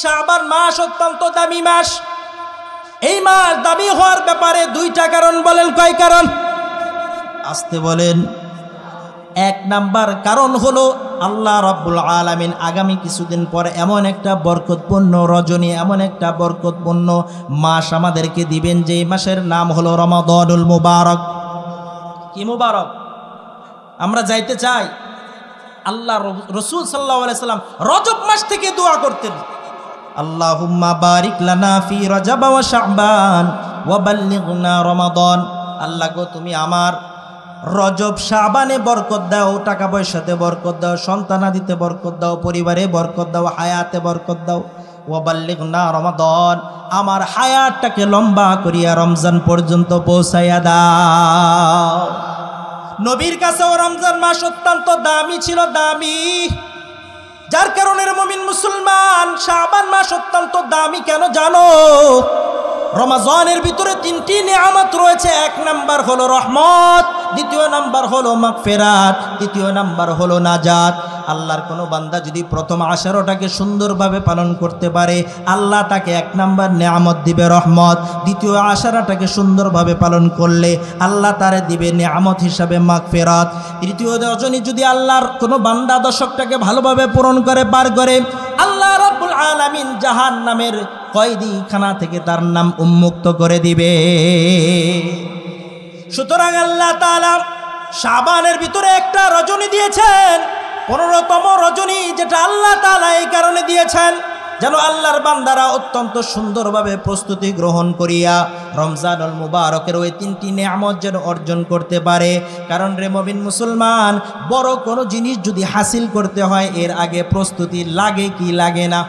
শাবান মাস অত্যন্ত দামি মাস। এই মাস দামি হওয়ার ব্যাপারে দুইটা কারণ বলেন। কয় কারণ? আসতে বলেন। এক নাম্বার কারণ হলো আল্লাহ রাব্বুল আলামিন আগামী কিছুদিন পর এমন একটা বরকতপূর্ণ রজনী, এমন একটা বরকতপূর্ণ মাস আমাদেরকে দিবেন, যে মাসের নাম হলো রমাদানুল মুবারক। কি মুবারক? আমরা যাইতে চাই। আল্লাহ রসুল সাল্লাল্লাহু আলাইহি সাল্লাম রজব মাস থেকে দোয়া করতেন, আল্লাহুম্মা বারিক লানা ফি রজব ওয়া শাবান ওয়া বাল্লিগনা রমাদান। আল্লাহ গো, তুমি আমার রজব শাবানে বরকত দাও, টাকা পয়সাতে বরকত দাও, সন্তানাদিতে বরকত দাও, পরিবারে বরকত দাও, হায়াতে বরকত দাও। ওয়া বাল্লিগনা রমাদান, আমার হায়াতটাকে লম্বা করিয়া রমজান পর্যন্ত পৌঁছাইয়া দাও। নবীর কাছেও রমজান মাস অত্যন্ত দামি ছিল, দামি। যার কারণে মুমিন মুসলমান শাবান মাস অত্যন্ত দামি কেন জানো? রমজানের ভিতরে তিনটি নিয়ামত রয়েছে। এক নাম্বার হলো রহমত, দ্বিতীয় নাম্বার হলো মাগফিরাত, তৃতীয় নাম্বার হলো নাজাত। আল্লাহর কোনো বান্দা যদি প্রথম 18টাকে সুন্দরভাবে পালন করতে পারে, আল্লাহ তাকে এক নাম্বার নিয়ামত দিবে রহমত। দ্বিতীয় 18টাকে সুন্দরভাবে পালন করলে আল্লাহ তারে দিবে নিয়ামত হিসাবে মাগফিরাত। তৃতীয় রজনী যদি আল্লাহর কোনো বান্দা দশকটাকে ভালোভাবে পূরণ করে, পার করে, আল্লাহ রাব্বুল আলামিন জাহান্নামের কয়েদিখানা থেকে তার নাম উন্মুক্ত করে দিবে। সুতরাং আল্লাহ তাআলা শাবানের ভিতরে একটা রজনী দিয়েছেন, 15তম রজনী, যেটা আল্লাহ তাআলা এই কারণে দিয়েছেন যেন আল্লাহর বান্দারা অত্যন্ত সুন্দরভাবে প্রস্তুতি গ্রহণ করিয়া রমজানুল মুবারকের ওই তিনটি নিয়ামত যেন অর্জন করতে পারে। কারণ রে মুমিন মুসলমান, বড় কোনো জিনিস যদি হাসিল করতে হয় এর আগে প্রস্তুতি লাগে কি লাগে না?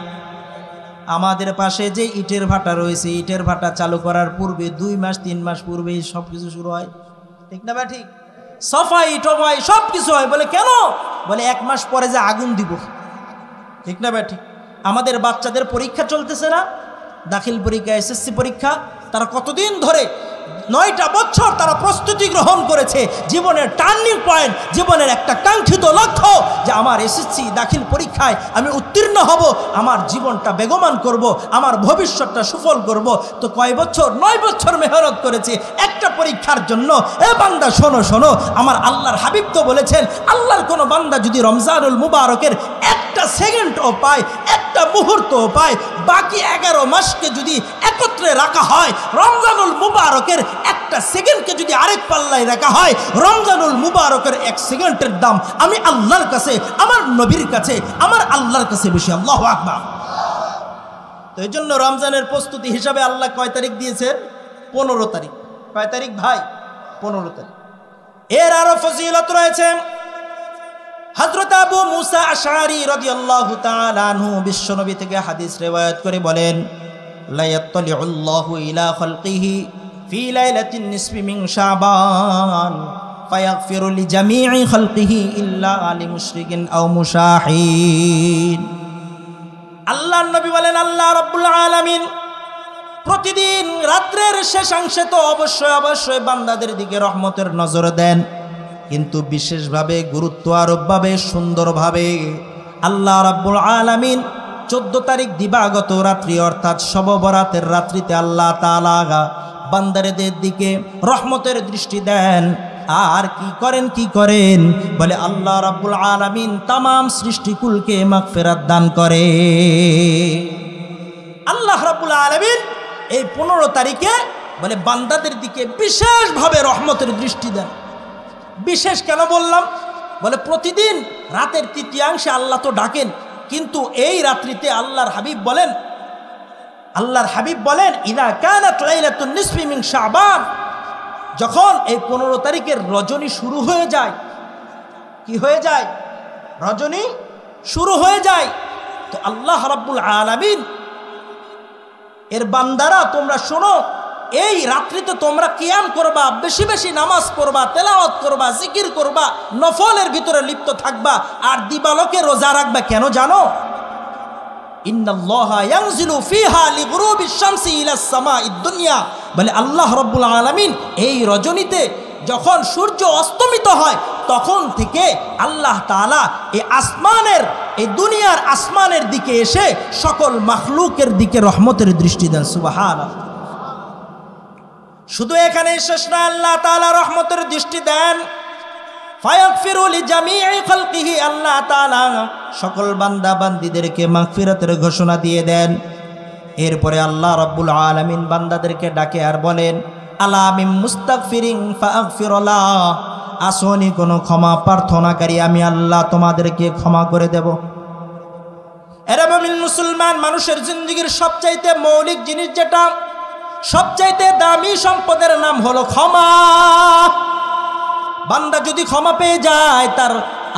আমাদের পাশে যে ইটের ভাটা রয়েছে, ইটের ভাটা চালু করার পূর্বে 2 মাস 3 মাস পূর্বেই সব কিছু শুরু হয়, ঠিক না? ঠিক, সফাই টফাই সব কিছু হয়। বলে কেন? বলে 1 মাস পরে যে আগুন দিব, ঠিক না? ঠিক। আমাদের বাচ্চাদের পরীক্ষা চলতেছে না, দাখিল পরীক্ষা, এসএসসি পরীক্ষা, তারা কতদিন ধরে 9টা বছর তারা প্রস্তুতি গ্রহণ করেছে। জীবনের টার্নিং পয়েন্ট, জীবনের একটা কাঙ্ক্ষিত লক্ষ্য যে আমার এসএসসি দাখিল পরীক্ষায় আমি উত্তীর্ণ হব, আমার জীবনটা বেগমান করব, আমার ভবিষ্যৎটা সফল করব। তো কয় বছর? 9 বছর মেহনত করেছে একটা পরীক্ষার জন্য। এ বান্দা শোনো শোনো, আমার আল্লাহর হাবিব তো বলেছেন, আল্লাহর কোনো বান্দা যদি রমজানুল মুবারকের একটা সেকেন্ডও পায়, একটা মুহূর্তও পায়, বাকি 11 মাসকে যদি একত্রে রাখা হয়, রমজানুল মুবারকের একটা সেকেন্ডকে যদি আরেক পাল্লায় রাখা হয়, রমজানুল মুবারকের 1 সেকেন্ডের দাম আমি আল্লাহর কাছে, আমার নবীর কাছে, আমার আল্লাহর কাছে বেশি। আল্লাহু আকবার। তো এই জন্য রমজানের প্রস্তুতি হিসাবে আল্লাহ কয় তারিখ দিয়েছেন? 15 তারিখ। কয় তারিখ ভাই? 15 তারিখ। এর আরো ফজিলত রয়েছে। হযরত আবু মুসা আশআরী রাদিয়াল্লাহু তাআলা আনহু বিশ্বনবী থেকে হাদিস রিওয়ায়াত করে বলেন, লা ইয়াত্তালিউল্লাহু ইলা খালকিহি ফি লাইলাতিন নিসফি মিন শাবান ফায়াগফিরু লিজামিই খালকিহি ইল্লা লিমুশরিকিন আও মুশাহিন। আল্লাহর নবী বলেন, আল্লাহ রাব্বুল আলামিন প্রতিদিন রাত্রের শেষাংশে তো অবশ্যই বান্দাদের দিকে রহমতের নজর দেন, কিন্তু বিশেষভাবে গুরুত্ব আরোপভাবে সুন্দরভাবে আল্লাহ রাব্বুল আলামিন 14 তারিখ দিবাগত রাত্রি অর্থাৎ শব বরাতের রাত্রিতে আল্লাহ তাআলা বান্দাদের দিকে রহমতের দৃষ্টি দেন। আর কি করেন? বলে আল্লাহ রাব্বুল আলামিন তামাম সৃষ্টিকুলকে মাগফিরাত দান করে। আল্লাহ রাব্বুল আলামিন এই 15 তারিখে বলে বান্দাদের দিকে বিশেষভাবে রহমতের দৃষ্টি দেন। বিশেষ কেন বললাম? বলে প্রতিদিন রাতের তৃতীয়াংশে আল্লাহ তো ডাকেন, কিন্তু এই রাত্রিতে আল্লাহর হাবিব বলেন ইদা কানাত লাইলাতুন নিসফি মিন শাবান, যখন এই 15 তারিখের রজনী শুরু হয়ে যায়, কি হয়ে যায়? রজনী শুরু হয়ে যায়। তো আল্লাহ রাব্বুল আলামিন এর বান্দারা তোমরা শোনো, এই রাত্রিতে তোমরা কিয়াম করবা, বেশি বেশি নামাজ পড়বা, তেলাওয়াত করবা, জিকির করবা, নফলের ভিতরে লিপ্ত থাকবা, আর দিবালোকে রোজা রাখবা। কেন জানো? ইন্নাল্লাহা ইয়ানজিলু ফিহা লিগুরুবিশ শামসি ইলাস সামাঈদ দুনিয়া। বলে আল্লাহ রাব্বুল আলামিন এই রজনীতে যখন সূর্য অস্তমিত হয় তখন থেকে আল্লাহ তাআলা এই আসমানের এই দুনিয়ার আসমানের দিকে এসে সকল মাখলুকের দিকে রহমতের দৃষ্টি দেন। সুবহানাল্লাহ। শুধু এখানে শেষ না, আল্লাহ তাআলা রহমতের দৃষ্টি দেন ফায়াগফিরু লিজামিই খালকিহি, আল্লাহ তাআলা সকল বান্দা বান্দীদেরকে মাগফিরাতের ঘোষণা দিয়ে দেন। এরপরে আল্লাহ রাব্বুল আলামিন বান্দাদেরকে ডাকে আর বলেন, আলা মিন মুস্তাগফিরিন ফাগফিরুল্লাহ, আসনি কোনো ক্ষমা প্রার্থনাকারী আমি আল্লাহ তোমাদেরকে ক্ষমা করে দেব। এরা মুমিন মুসলমান, মানুষের জিন্দেগীর সবচাইতে মৌলিক জিনিস যেটা, সবচাইতে দামি সম্পদের নাম হলো ক্ষমা। বান্দা যদি ক্ষমা পেয়ে যায় তার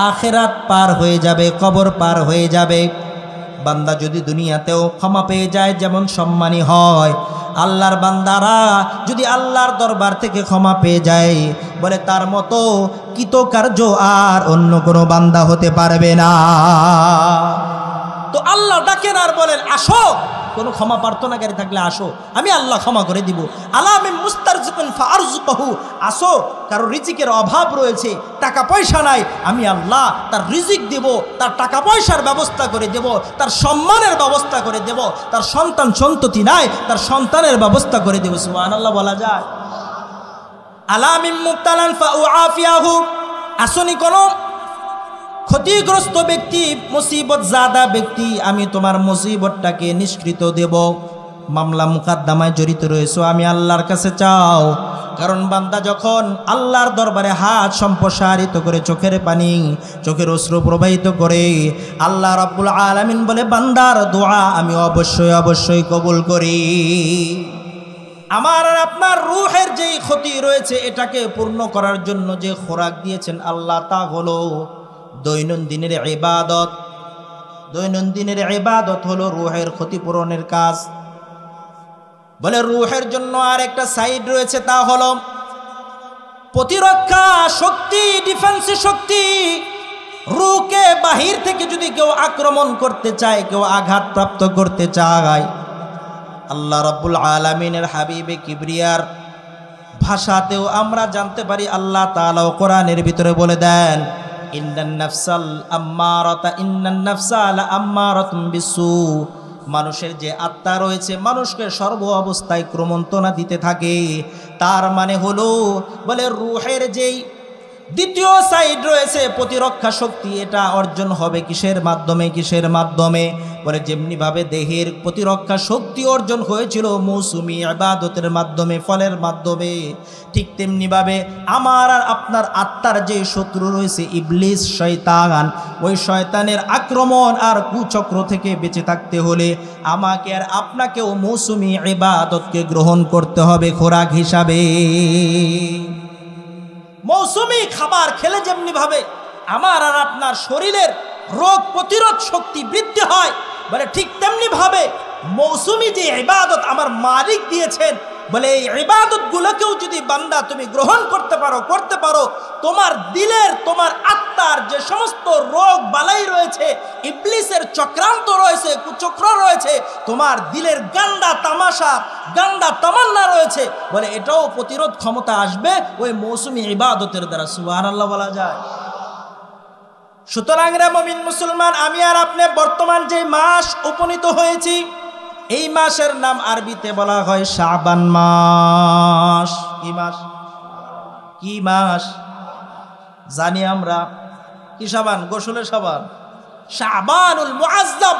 আখিরাত পার হয়ে যাবে, কবর পার হয়ে যাবে। বান্দা যদি দুনিয়াতেও ক্ষমা পেয়ে যায় যেমন সম্মানী হয়, আল্লাহর বান্দারা যদি আল্লাহর দরবার থেকে ক্ষমা পেয়ে যায় বলে তার মতো কৃতকার্য আর অন্য কোনো বান্দা হতে পারবে না। তো আল্লাহ ডাকেন আর বলেন, আসো, কোনো ক্ষমা প্রার্থনাকারী থাকলে আসো, আমি আল্লাহ ক্ষমা করে দিব। আলা মিন মুস্তারজিকুন ফারজুকহু, আসো, কারো রিজিকের অভাব রয়েছে, টাকা পয়সা নাই, আমি আল্লাহ তার রিজিক দেব, তার টাকা পয়সার ব্যবস্থা করে দেব, তার সম্মানের ব্যবস্থা করে দেব, তার সন্তান সন্ততি নাই, তার সন্তানের ব্যবস্থা করে দেব। সুবহানাল্লাহ বলা যায়। আলা মিন মুবতালান ফাউআফিয়াহু, আসনি কোনো ক্ষতিগ্রস্ত ব্যক্তি, মুসিবত জাদা ব্যক্তি, আমি তোমার মুসিবতটাকে নিষ্কৃত দেব। মামলা মুকদ্দমায় জড়িত রয়েছো, আমি আল্লাহর কাছে চাও। কারণ বান্দা যখন আল্লাহর দরবারে হাত সম্প্রসারিত করে চোখের পানি, চোখের অশ্রু প্রবাহিত করে, আল্লাহ রাব্বুল আলামিন বলে বান্দার দোয়া আমি অবশ্যই অবশ্যই কবুল করি। আমার আর আপনার রূহের যেই ক্ষতি রয়েছে এটাকে পূর্ণ করার জন্য যে খোরাক দিয়েছেন আল্লাহ, তা হলো দৈনন্দিনের ইবাদত। দৈনন্দিনের ইবাদত হলো রূহের ক্ষতিপূরণের কাজ। বলে রূহের জন্য আর একটা সাইড রয়েছে, তা হলো প্রতিরক্ষা শক্তি, ডিফেন্স শক্তি। রূহকে বাহির থেকে যদি কেউ আক্রমণ করতে চায়, কেউ আঘাতপ্রাপ্ত করতে চায়, আল্লাহ রাব্বুল আলামিনের হাবিবে কিবরিয়ার ভাষাতেও আমরা জানতে পারি, আল্লাহ তাআলা কোরআনের ভিতরে বলে দেন, ইন্নান নাফসাল আম্মারাতা ইন্নান নাফসা লা আম্মারাতুম বিসু, মানুষের যে আত্মা রয়েছে মানুষকে সর্ব অবস্থায় ক্রমন্তনা দিতে থাকে। তার মানে হলো বলে রূহের যেই দ্বিতীয় সাইড রয়েছে প্রতিরক্ষা শক্তি, এটা অর্জন হবে কিসের মাধ্যমে? কিসের মাধ্যমে? বলে যেমনিভাবে দেহের প্রতিরক্ষা শক্তি অর্জন হয়েছিল মৌসুমি ইবাদতের মাধ্যমে, ফলের মাধ্যমে, ঠিক তেমনিভাবে আমার আর আপনার আত্মার যে শত্রু রয়েছে ইবলিস, শয়তান, ওই শয়তানের আক্রমণ আর কুচক্র থেকে বেঁচে থাকতে হলে আমাকে আর আপনাকেও মৌসুমি ইবাদতকে গ্রহণ করতে হবে খোরাক হিসাবে। মৌসুমি খাবার খেলে যেমনি ভাবে আমার আর আপনার শরীরের রোগ প্রতিরোধ শক্তি বৃদ্ধি হয়, বলে ঠিক তেমনি ভাবে মৌসুমি যে ইবাদত আমার মালিক দিয়েছেন, বলে এই ইবাদতগুলোকেও যদি বান্দা তুমি গ্রহণ করতে পারো, তোমার দিলের, তোমার আত্মার যে সমস্ত রোগ বালাই রয়েছে, ইবলিসের চক্রান্ত রয়েছে, কুচক্র রয়েছে, তোমার দিলের গান্দা তামাশা, গান্দা তামান্না রয়েছে, বলে এটাও প্রতিরোধ ক্ষমতা আসবে ওই মৌসুমি ইবাদতের দ্বারা। সুবহানাল্লাহ বলা যায়। সুতরাং রে মুমিন মুসলমান, আমি আর আপনি বর্তমান যে মাস উপনীত হয়েছি, এই মাসের নাম আরবিতে বলা হয় শাবান মাস। কি মাস? কি মাস জানি আমরা? কি শাবান? গোসলের শাবান, শাবানুল মুআজ্জাম।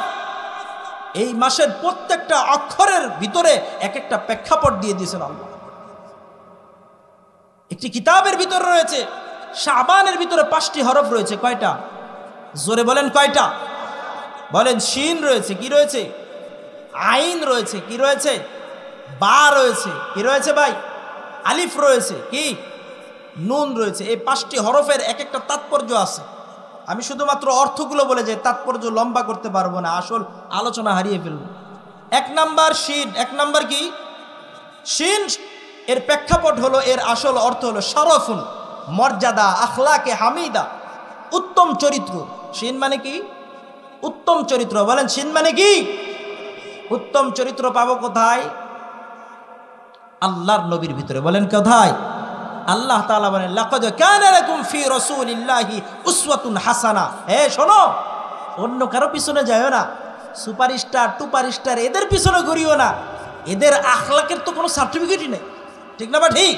এই মাসের প্রত্যেকটা অক্ষরের ভিতরে এক একটা প্রেক্ষাপট দিয়ে দিয়েছেন আল্লাহ। একটি কিতাবের ভিতরে রয়েছে শাবানের ভিতরে 5টি হরফ রয়েছে। কয়টা? জোরে বলেন কয়টা? বলেন। শিন রয়েছে, কি রয়েছে? আইন রয়েছে, কি রয়েছে? বা রয়েছে, কি রয়েছে ভাই? আলিফ রয়েছে, কি? নুন রয়েছে। এই 5টি হরফের এক একটা তাৎপর্য আছে। আমি শুধুমাত্র অর্থগুলো বলে যাই, তাৎপর্য লম্বা করতে পারবো না, আসল আলোচনা হারিয়ে ফেলবো। 1 নাম্বার শিন। 1 নাম্বার কি? শিন এর প্রেক্ষাপট হলো, এর আসল অর্থ হলো শরফুন, মর্যাদা, আখলাকে হামিদা, উত্তম চরিত্র। শিন মানে কি? উত্তম চরিত্র। বলেন শিন মানে কি? উত্তম চরিত্র পাবো কোথায়? আল্লাহর নবীর ভিতরে। বলেন কোথায়? আল্লাহ তাআলা বলেন লাকাদ কানা লাকুম ফি রাসূলিল্লাহি উসওয়াতুন হাসানা। শোনো, অন্য কারো পিছনে যায়ও না, সুপারস্টার টুপারস্টার এদের পিছনে ঘুরিও না, এদের আখলাকের তো কোনো সার্টিফিকেটই নেই, ঠিক না বা ঠিক?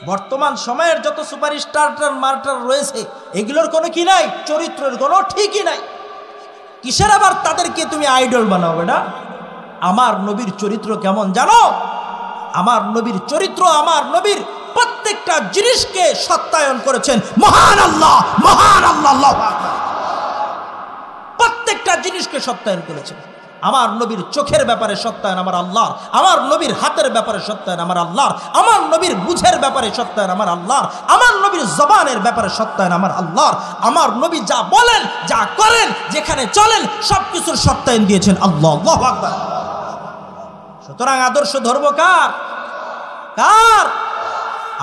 বর্তমান সময়ের যত সুপারস্টার মার্টার রয়েছে এগুলোর কোনো কি নাই, চরিত্রের কোনো ঠিকই নাই। কিসের আবার তাদেরকে তুমি আইডল বানাও? বেটা, আমার নবীর চরিত্র কেমন জানো? আমার নবীর চরিত্র, আমার নবীর প্রত্যেকটা জিনিসকে সত্যায়ন করেছেন মহান আল্লাহ, মহান আল্লাহ, আল্লাহু আকবার। প্রত্যেকটা জিনিসকে সত্যায়ন করেছেন। আমার নবীর চোখের ব্যাপারে সত্যায়ন আমার আল্লাহর, আমার নবীর হাতের ব্যাপারে সত্যায়ন আমার আল্লাহর, আমার নবীর বুঝের ব্যাপারে সত্যায়ন আমার আল্লাহর, আমার নবীর জবানের ব্যাপারে সত্যায়ন আমার আল্লাহর। আমার নবী যা বলেন, যা করেন, যেখানে চলেন সবকিছুর সত্যায়ন দিয়েছেন আল্লাহ, আল্লাহু আকবার। সুতরাং আদর্শ ধরব কার? কার?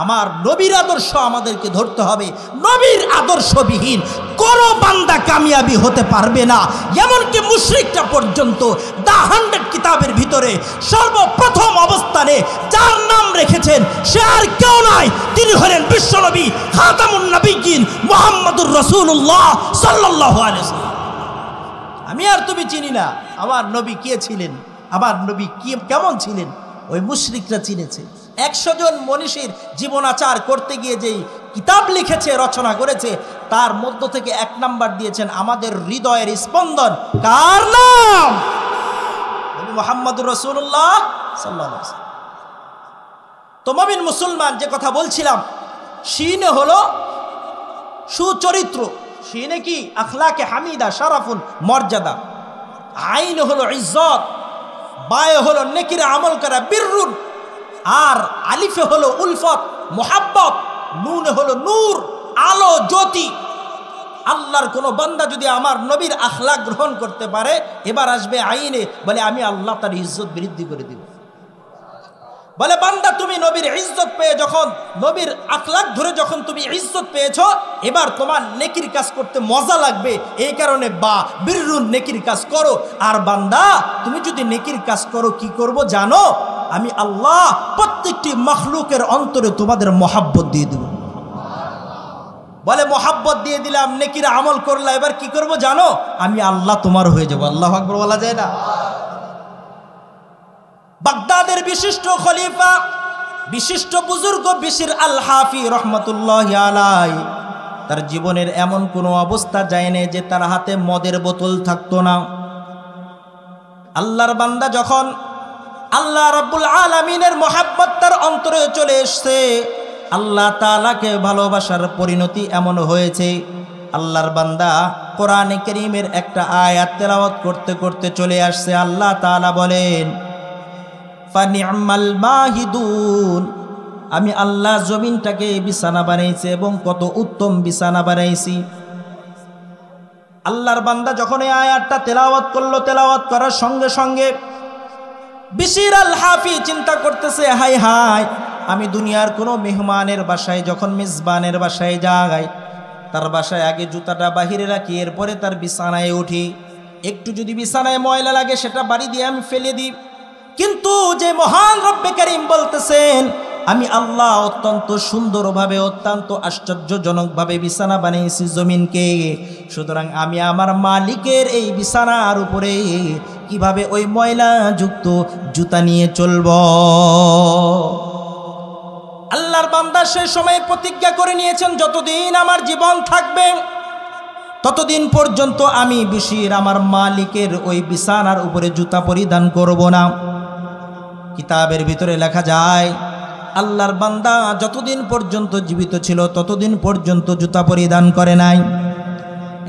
আমার নবীর আদর্শ আমাদেরকে ধরতে হবে। নবীর আদর্শবিহীন কোন বান্দা কামিয়াবি হতে পারবে না। এমনকি মুশরিকরা পর্যন্ত দা 100 কিতাবের ভিতরে সর্বপ্রথম অবস্থানে যার নাম রেখেছেন সে আর কেউ নয়, তিনি হলেন বিশ্বনবী খাতামুন নবিয়্যিন মুহাম্মদুর রাসূলুল্লাহ সাল্লাল্লাহু আলাইহি ওয়াসাল্লাম। আমি আর তুমি চিনি না আমার নবী কে ছিলেন, আমার নবী কেমন ছিলেন, ওই মুশরিকরা চিনেছে। 100 জন মনীষীর জীবনাচার করতে গিয়ে যেই কিতাব লিখেছে, রচনা করেছে, তার মধ্য থেকে 1 নাম্বার দিয়েছেন আমাদের হৃদয়ের স্পন্দন। কার নাম? নবী মুহাম্মদুর রাসূলুল্লাহ সাল্লাল্লাহু আলাইহি ওয়াসাল্লাম। তো মুমিন মুসলমান যে কথা বলছিলাম, শিনে হলো সুচরিত্র, শিনে কি আখলাকে হামিদা, শারাফুন, মর্যাদা। আইন হলো ইজ্জত, বায়ে হলো নেকির আমল করা, বিররুন, আর আলিফে হলো উলফত, মোহাব্বত, নুনে হলো নূর, আলো, জ্যোতি। আল্লাহর কোন বান্দা যদি আমার নবীর আখলাক গ্রহণ করতে পারে, এবার আসবে আইনে, বলে আমি আল্লাহ তার ইজ্জত বৃদ্ধি করে দিব। বলে বান্দা তুমি নবীর ইজ্জত পেয়ে, যখন নবীর আখলাক ধরে যখন তুমি ইজ্জত পেয়েছো, এবার তোমার নেকির কাজ করতে মজা লাগবে, এই কারণে বা বিররুন নেকির কাজ করো। আর বান্দা তুমি যদি নেকির কাজ করো, কি করব জানো? আমি আল্লাহ প্রত্যেকটি মাখলুকের অন্তরে তোমাদের মহাব্বত দিয়ে দেব। বলে মহাব্বত দিয়ে দিলাম, নেকির আমল করলা, এবার কি করব জানো? আমি আল্লাহ তোমার হয়ে যাব। আল্লাহু আকবার বলা যায় না? বাগদাদের বিশিষ্ট খলিফা, বিশিষ্ট বুজুর্গ বিশির আল হাফি রহমতুল্লাহি আলাইহি, তার জীবনের এমন কোনো অবস্থা যায় না যে তার হাতে মদের বোতল থাকতো না। আল্লাহর বান্দা যখন আল্লাহ রাব্বুল আলামিনের মহাব্বত তার অন্তরে চলে এসেছে, আল্লাহ তাআলাকে ভালোবাসার পরিণতি এমন হয়েছে, আল্লাহর বান্দা কোরআনে কারীমের একটা আয়াত তেলাওয়াত করতে করতে চলে আসছে। আল্লাহ তাআলা বলেন, ফানি'মাল মাহিদুন, আমি আল্লাহ জমিনটাকে বিছানা বানাইছি এবং কত উত্তম বিছানা বানাইছি। আল্লাহর বান্দা যখন এই আয়াতটা তেলাওয়াত করলো, তেলাওয়াত করার সঙ্গে সঙ্গে বিশির আল হাফি চিন্তা করতেছে, হাই হাই, আমি দুনিয়ার কোনো মেহমানের বাসায় যখন মেজবানের বাসায় যাই, তার বাসায় আগে জুতাটা বাহিরে রাখি, এরপরে তার বিছানায় উঠি। একটু যদি বিছানায় ময়লা লাগে সেটা বাড়ি দিয়ে আমি ফেলে দিই। কিন্তু যে মহান রব্বে কারীম বলতেছেন, আমি আল্লাহ অত্যন্ত সুন্দরভাবে, অত্যন্ত আশ্চর্যজনকভাবে বিছানা বানিয়েছি জমিনকে, সুতরাং আমি আমার মালিকের এই বিছানার উপরে কিভাবে ওই ময়লা যুক্ত জুতা নিয়ে চলব। আল্লাহর বান্দা সেই সময় প্রতিজ্ঞা করে নিয়েছেন, যতদিন আমার জীবন থাকবে ততদিন পর্যন্ত আমি বিশির আমার মালিকের ওই বিছানার উপরে জুতা পরিধান করব না। কিতাবের ভিতরে লেখা যায়, আল্লাহর বান্দা যতদিন পর্যন্ত জীবিত ছিল ততদিন পর্যন্ত জুতা পরিধান করে নাই।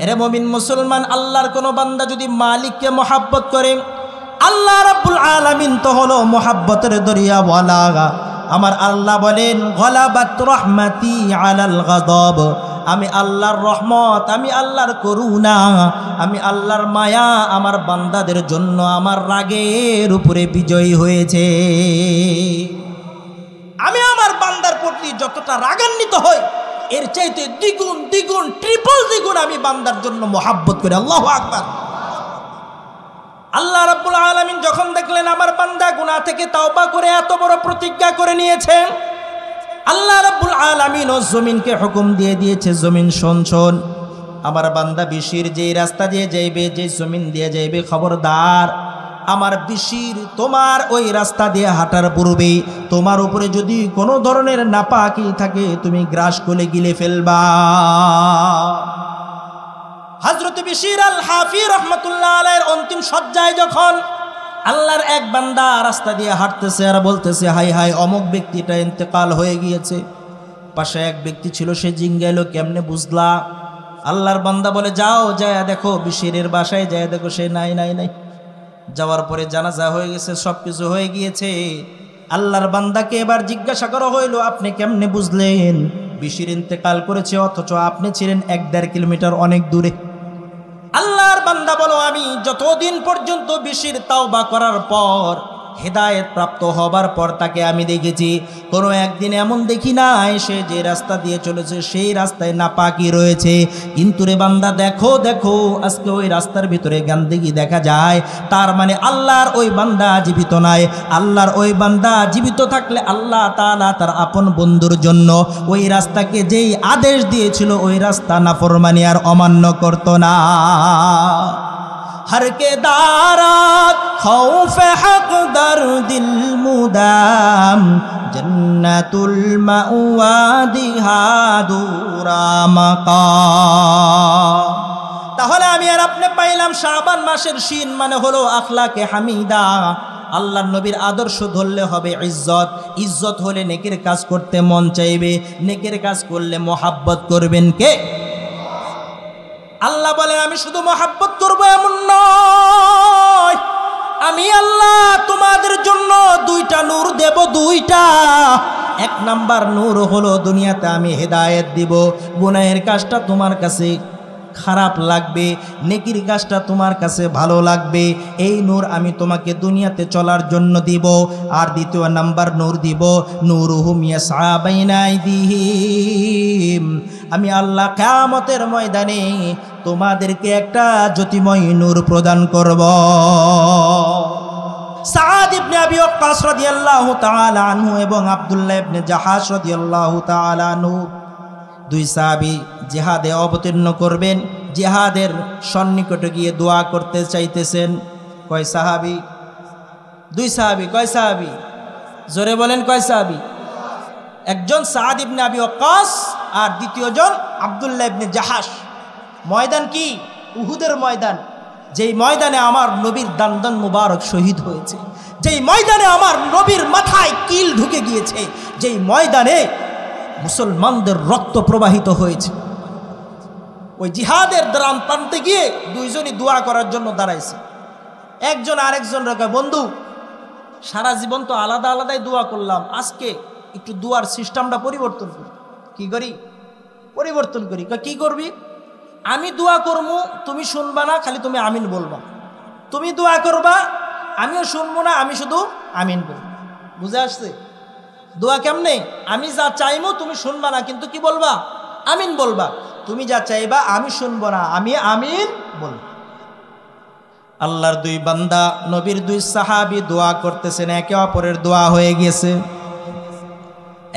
এরে মুমিন মুসলমান, আল্লাহর কোন বান্দা যদি মালিককে মহাব্বত করে, আল্লাহ রাব্বুল আলামিন তো হলো মহাব্বতের দরিয়াওয়ালা। আমার আল্লাহ বলেন, গলাবাত রাহমাতি আলাল গাদাব, আমি আল্লাহর রহমত, আমি আল্লাহর করুণা, আমি আল্লাহর মায়া আমার বান্দাদের জন্য আমার রাগের উপরে বিজয়ী হয়েছে। আমি আমার বান্দার প্রতি যতটা রাগান্বিত হই, এর চাইতে দ্বিগুণ দ্বিগুণ ট্রিপল দ্বিগুণ আমি বান্দার জন্য মহাব্বত করি। আল্লাহু আকবার। আল্লাহ রাব্বুল আলামিন যখন দেখলেন আমার বান্দা গুনাহ থেকে তাওবা করে এত বড় প্রতিজ্ঞা করে নিয়েছে, আল্লাহ রাব্বুল আলামিন ও জমিনকে হুকুম দিয়ে দিয়েছে, জমিন শোন শোন, আমার বান্দা বিশির যেই রাস্তা দিয়ে যাইবে, যে জমিন দিয়ে যাইবে, খবরদার আমার বিশির তোমার ওই রাস্তা দিয়ে হাঁটার পূর্বে তোমার উপরে যদি কোনো ধরনের নাপাকি থাকে তুমি গ্রাস করে গিলে ফেলবা। হযরত বিশির আল হাফি রাহমাতুল্লাহ আলাইহির অন্তিম সজ্জায় যখন আল্লাহর এক বান্দা রাস্তা দিয়ে হাঁটতেছে আর বলতেছে, হাই হাই অমুক ব্যক্তিটা ইন্তেকাল হয়ে গিয়েছে। পাশে এক ব্যক্তি ছিল, সে জিজ্ঞাসা, কেমনে বুঝলা? আল্লাহর বান্দা বলে, যাও যায় দেখো বিশিরের বাসায় যায় দেখো, সে নাই নাই নাই। যাওয়ার পরে জানাজা হয়ে গেছে, সব কিছু হয়ে গিয়েছে। আল্লাহর বান্দাকে এবার জিজ্ঞাসা করা হইল, আপনি কেমনে বুঝলেন বিশির ইন্তেকাল করেছে অথচ আপনি ছিলেন 1-1.5 কিলোমিটার অনেক দূরে? আল্লাহর বান্দা বলো, আমি যতদিন পর্যন্ত বিশির তাওবা করার পর হেদায়েত প্রাপ্ত হবার পর তাকে আমি দেখেছি, কোনো একদিন এমন দেখি নাই সে যে রাস্তা দিয়ে চলেছে সেই রাস্তায় নাপাকি রয়েছে। কিন্তু রে বান্দা দেখো দেখো, আজকে ওই রাস্তার ভিতরে গান্দেগি দেখা যায়, তার মানে আল্লাহর ওই বান্দা জীবিত নাই। আল্লাহর ওই বান্দা জীবিত থাকলে আল্লাহ তাআলা তার আপন বন্ধুর জন্য ওই রাস্তাকে যেই আদেশ দিয়েছিল ওই রাস্তা নাফরমানি আর অমান্য করত না। हर के दारात खौफ हक दर्दिल मुदाम जन्नतुल मावा दिहादुरा माकाम। তাহলে আমি আর আপনি পাইলাম শাবান মাসের শিন মানে হলো আখলাকে হামিদা। আল্লাহর নবীর আদর্শ ধরলে হবে ইজ্জত, ইজ্জত হলে নেকের কাজ করতে মন চাইবে, নেকের কাজ করলে মোহাব্বত করবেন কে? আল্লাহ বলেন, আমি শুধু মহাব্বত করবো এমন নয়, আমি আল্লাহ তোমাদের জন্য 2টা নূর দেব, 2টা। 1 নাম্বার নূর হলো দুনিয়াতে আমি হেদায়েত দিব। গুনাহের কাজটা তোমার কাছে খারাপ লাগবে, নেকির কাজটা তোমার কাছে ভালো লাগবে, এই নূর আমি তোমাকে দুনিয়াতে চলার জন্য দিব। আর 2য় নাম্বার নূর দিব, নূরুহুম ইয়াসআ বাইনা আইদিহিম, আমি আল্লাহ কিয়ামতের ময়দানে তোমাদেরকে একটা জ্যোতিময় নূর প্রদান করব। সাদ ইবনে আবি ওয়াক্কাস রাদিয়াল্লাহু তাআলা আনহু এবং আব্দুল্লাহ ইবনে জাহাশ রাদিয়াল্লাহু তাআলা আনহু 2 সাহাবী জিহাদে অবতীর্ণ করবেন, জিহাদের সন্নিকটে গিয়ে দোয়া করতে চাইতেছেন। কয় সাহাবী? 2 সাহাবী। কয় সাহাবী? জোরে বলেন, কয় সাহাবী? একজন সাদ ইবনে আবি ওয়াক্কাস আর 2য় জন আব্দুল্লাহ ইবনে জাহাশ। ময়দান কি? উহুদের ময়দান, যেই ময়দানে আমার নবীর দান্দন মুবারক শহীদ হয়েছে, যেই ময়দানে আমার নবীর মাথায় কিল ঢুকে গিয়েছে, যেই ময়দানে মুসলমানদের রক্ত প্রবাহিত হয়েছে। ওই জিহাদের দ্রাম প্রান্তে গিয়ে 2 জনই দোয়া করার জন্য দাঁড়াইছে। একজন আরেকজন রেখে, বন্ধু সারা জীবন তো আলাদা আলাদাই দোয়া করলাম, আজকে একটু দোয়ার সিস্টেমটা পরিবর্তন করি। কি করি? পরিবর্তন করি। কি করবি? আমি দোয়া করবো, তুমি শুনবা না, খালি তুমি আমিন বলবা। তুমি দোয়া করবা, আমিও শুনবো না, আমি শুধু আমিন বলবো। বুঝে আসছে দোয়া কেমনে? আমি যা চাইবো তুমি শুনবা না, কিন্তু কি বলবা? আমিন বলবা। তুমি যা চাইবা আমি শুনবো না, আমি আমিন বলবো। আল্লাহর 2 বান্দা, নবীর 2 সাহাবী দোয়া করতেছেন, একে অপরের দোয়া হয়ে গেছে।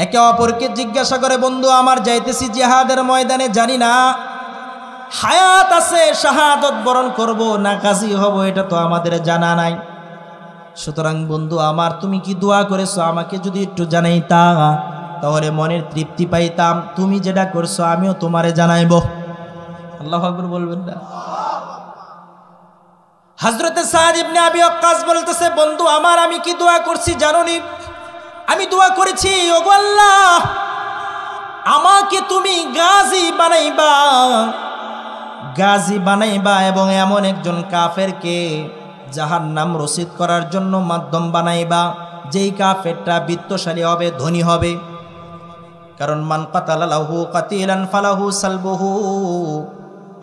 একে অপরকে জিজ্ঞাসা করে, বন্ধু আমার যাইতেছি জিহাদের ময়দানে, জানি না হায়াত আছে শাহাদত বরণ করব না গাজী হব, এটা তো আমাদের জানা নাই। সুতরাং বন্ধু আমার, তুমি কি দোয়া করেছো আমাকে যদি একটু জানাইতা তাহলে মনের তৃপ্তি পাইতাম। তুমি যেটা করছো আমিও তোমারে জানাইব। আল্লাহু আকবার বলবেন না? হযরতে সাদ ইবনে আবি ওয়াক্কাস বলতেছে, বন্ধু আমার আমি কি দোয়া করছি জানোনি? আমি দোয়া করেছি, ওগো আল্লাহ আমাকে তুমি গাজী বানাইবা, গাজী বানাইবা এবং এমন একজন কাফেরকে জাহান্নাম রসিদ করার জন্য মাধ্যম বানাইবা, যেই কাফেরটা বিত্তশালী হবে, ধনী হবে। কারণ মান কাতালা লাহু কাতিলান ফালাহু সালবুহু,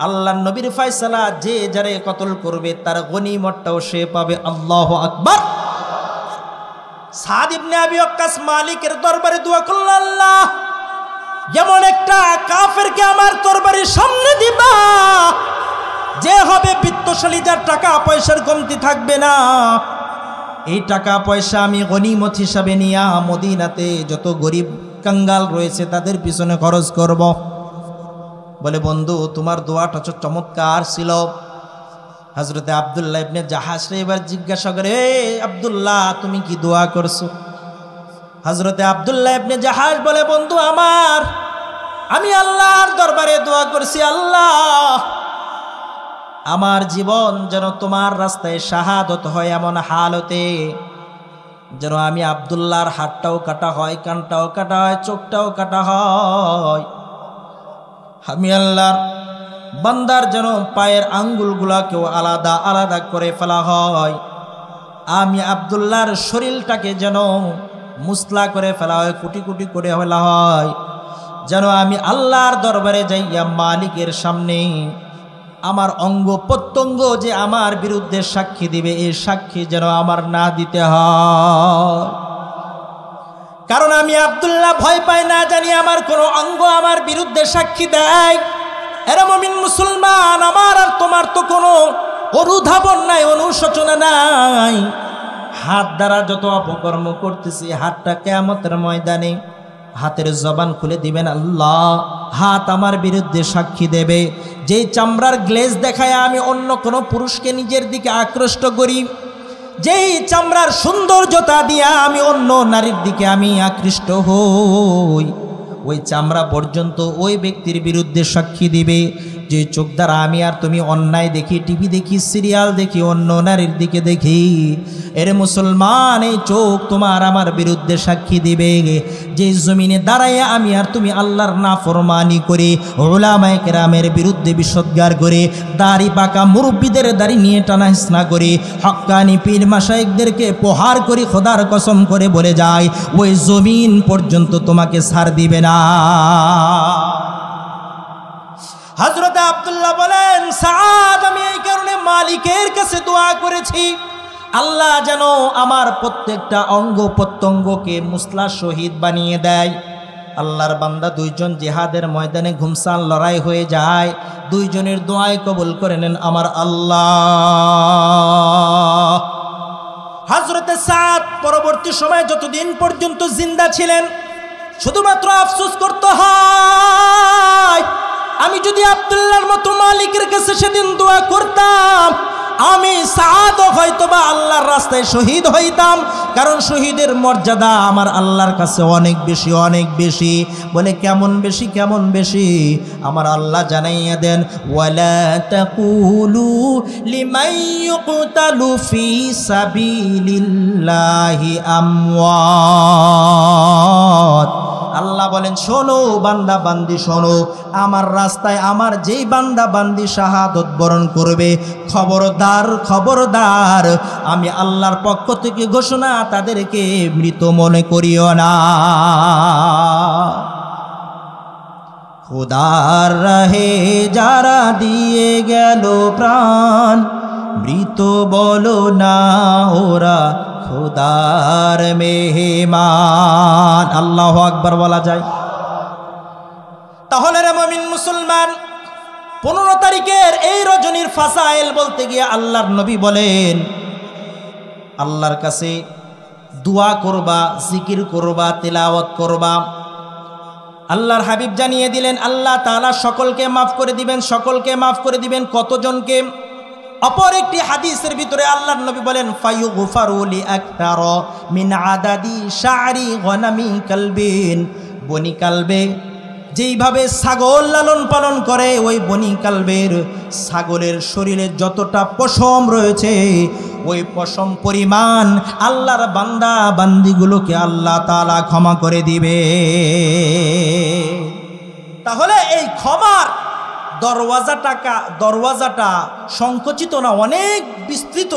আল্লাহর নবীর ফয়সালা, যে যারে কতল করবে তার গনিমতটাও সে পাবে। আল্লাহু আকবার। সাদ ইবনে আবি ওয়াক্কাস মালিকের দরবারে দোয়া করলেন, আল্লাহ যেমন একটা কাফেরকে আমার দরবারের সামনে দিবা, যে হবে বিত্তশালী, যার টাকা পয়সার কমতি থাকবে না, এই টাকা পয়সা আমি গনিমত হিসাবে নিয়া মদিনাতে যত গরিব কাঙ্গাল রয়েছে তাদের পিছনে খরচ করব। বলে বন্ধু তোমার দোয়াটা চমৎকার ছিল। হযরতে আব্দুল্লাহ ইবনে জাহাশ এবার জিজ্ঞাসা করে, আব্দুল্লাহ তুমি কি দোয়া করছো? হযরতে আব্দুল্লাহ ইবনে জাহাশ বলে, বন্ধু আমি আল্লাহর দরবারে দোয়া করছি, আল্লাহ আমার জীবন যেন তোমার রাস্তায় শাহাদত হয়, এমন হালতে যেন আমি আব্দুল্লাহর হাতটাও কাটা হয়, কানটাও কাটা হয়, চোখটাও কাটা হয়। আমি আল্লাহর বান্দার যেন পায়ের আঙ্গুলগুলাকেও আলাদা আলাদা করে ফেলা হয়। আমি আব্দুল্লাহর শরীরটাকে যেন মুসলা করে ফেলা হয়, কুটি কুটি করে ফেলা হয়, যেন আমি আল্লাহর দরবারে যাইয়া মালিকের সামনে আমার অঙ্গ প্রত্যঙ্গ যে আমার বিরুদ্ধে সাক্ষী দিবে, এই সাক্ষী যেন আমার না দিতে হয়। কারণ আমি আব্দুল্লাহ ভয় পাই না জানি আমার কোনো অঙ্গ আমার বিরুদ্ধে সাক্ষী দেয়। এরা মুমিন মুসলমান, আমার আর তোমার তো কোনো অনুধাবন নাই, অনুশোচনা নাই। হাত দ্বারা যত অপকর্ম করতেছি, হাতটা কিয়ামতের ময়দানে হাতের জবান খুলে দিবেন আল্লাহ, হাত আমার বিরুদ্ধে সাক্ষী দেবে। যেই চামড়ার গ্লেজ দেখায় আমি অন্য কোনো পুরুষকে নিজের দিকে আকৃষ্ট করি, যেই চামড়ার সৌন্দর্যতা দিয়া আমি অন্য নারীর দিকে আমি আকৃষ্ট হই, ওই চামড়া পর্যন্ত ওই ব্যক্তির বিরুদ্ধে সাক্ষী দিবে। যে চোখ দ্বারা আমি আর তুমি অন্যায় দেখি, টিভি দেখি, সিরিয়াল দেখি, অন্য নারীর দিকে দেখি, এরে মুসলমান এই চোখ তোমার আমার বিরুদ্ধে সাক্ষী দিবে। যে জমিনে দাঁড়াইয়া আমি আর তুমি আল্লাহর নাফরমানি করে, উলামায়ে কেরামের বিরুদ্ধে বিষোদ্গার করে, দাড়ি পাকা মুরব্বীদের দাড়ি নিয়ে টানা হিসনা করে, হক্কানি পীর মাশায়েখদেরকে প্রহার করি, খোদার কসম করে বলে যায় ওই জমিন পর্যন্ত তোমাকে ছাড় দিবে না। হযরতে আব্দুল্লাহ বলেন, সাদ আমি এই কারণে মালিকের কাছে দোয়া করেছি, আল্লাহ যেন আমার প্রত্যেকটা অঙ্গ প্রত্যঙ্গকে মুসলা শহীদ বানিয়ে দেয়। আল্লাহর বান্দা দুইজন জিহাদের ময়দানে ঘুমসান লড়াই হয়ে যায়, দুইজনের দোয়াই কবুল করে নেন আমার আল্লাহ। হযরতে সাদ পরবর্তী সময়ে যতদিন পর্যন্ত জিন্দা ছিলেন শুধুমাত্র আফসোস করতে হয়, আমি যদি আব্দুল্লাহর মতো মালিকের কাছে সেদিন দোয়া করতাম, আমি সাদ হয়তোবা আল্লাহর রাস্তায় শহীদ হইতাম। কারণ শহীদের মর্যাদা আমার আল্লাহর কাছে অনেক বেশি, অনেক বেশি। বলে কেমন বেশি, কেমন বেশি? আমার আল্লাহ জানাইয়া দেন, ওয়ালা তাকুলু লিমান ইউকতালু ফি সাবিলিল্লাহি আমওয়াত। আল্লাহ বলেন, শোনো বান্দা বান্দি শোনো, আমার রাস্তায় আমার যেই বান্দা বান্দি শাহাদত বরণ করবে, খবরদার খবরদার, আমি আল্লাহর পক্ষ থেকে ঘোষণা, তাদেরকে মৃত মনে করিও না। খোদার রাহে যারা দিয়ে গেল প্রাণ, মৃত বলো না ওরা খোদার মেহমান। আল্লাহু আকবার বলা যায়। তাহলে রে মুমিন মুসলমান, 15 তারিখের এই রজনীর ফাসাইল বলতে গিয়ে আল্লাহর নবী বলেন, আল্লাহর কাছে দোয়া করবা, জিকির করবা, তিলাওয়াত করবা। আল্লাহর হাবিব জানিয়ে দিলেন আল্লাহ তাআলা সকলকে মাফ করে দিবেন, সকলকে মাফ করে দিবেন। কতজনকে? অপর একটি হাদিসের ভিতরে আল্লাহর নবী বলেন, ফায়ুগফারু লিআকতার মিন আদাদি শা'রি গনামি কালবিন। বনি কালবে যেইভাবে ছাগল লালন পালন করে, ওই বনি কালবের ছাগলের শরীরে যতটা পশম রয়েছে, ওই পশম পরিমাণ আল্লাহর বান্দা বান্দিগুলোকে আল্লাহ তাআলা ক্ষমা করে দিবে। তাহলে এই ক্ষমার দরওয়াজাটা সংকুচিত না, অনেক বিস্তৃত,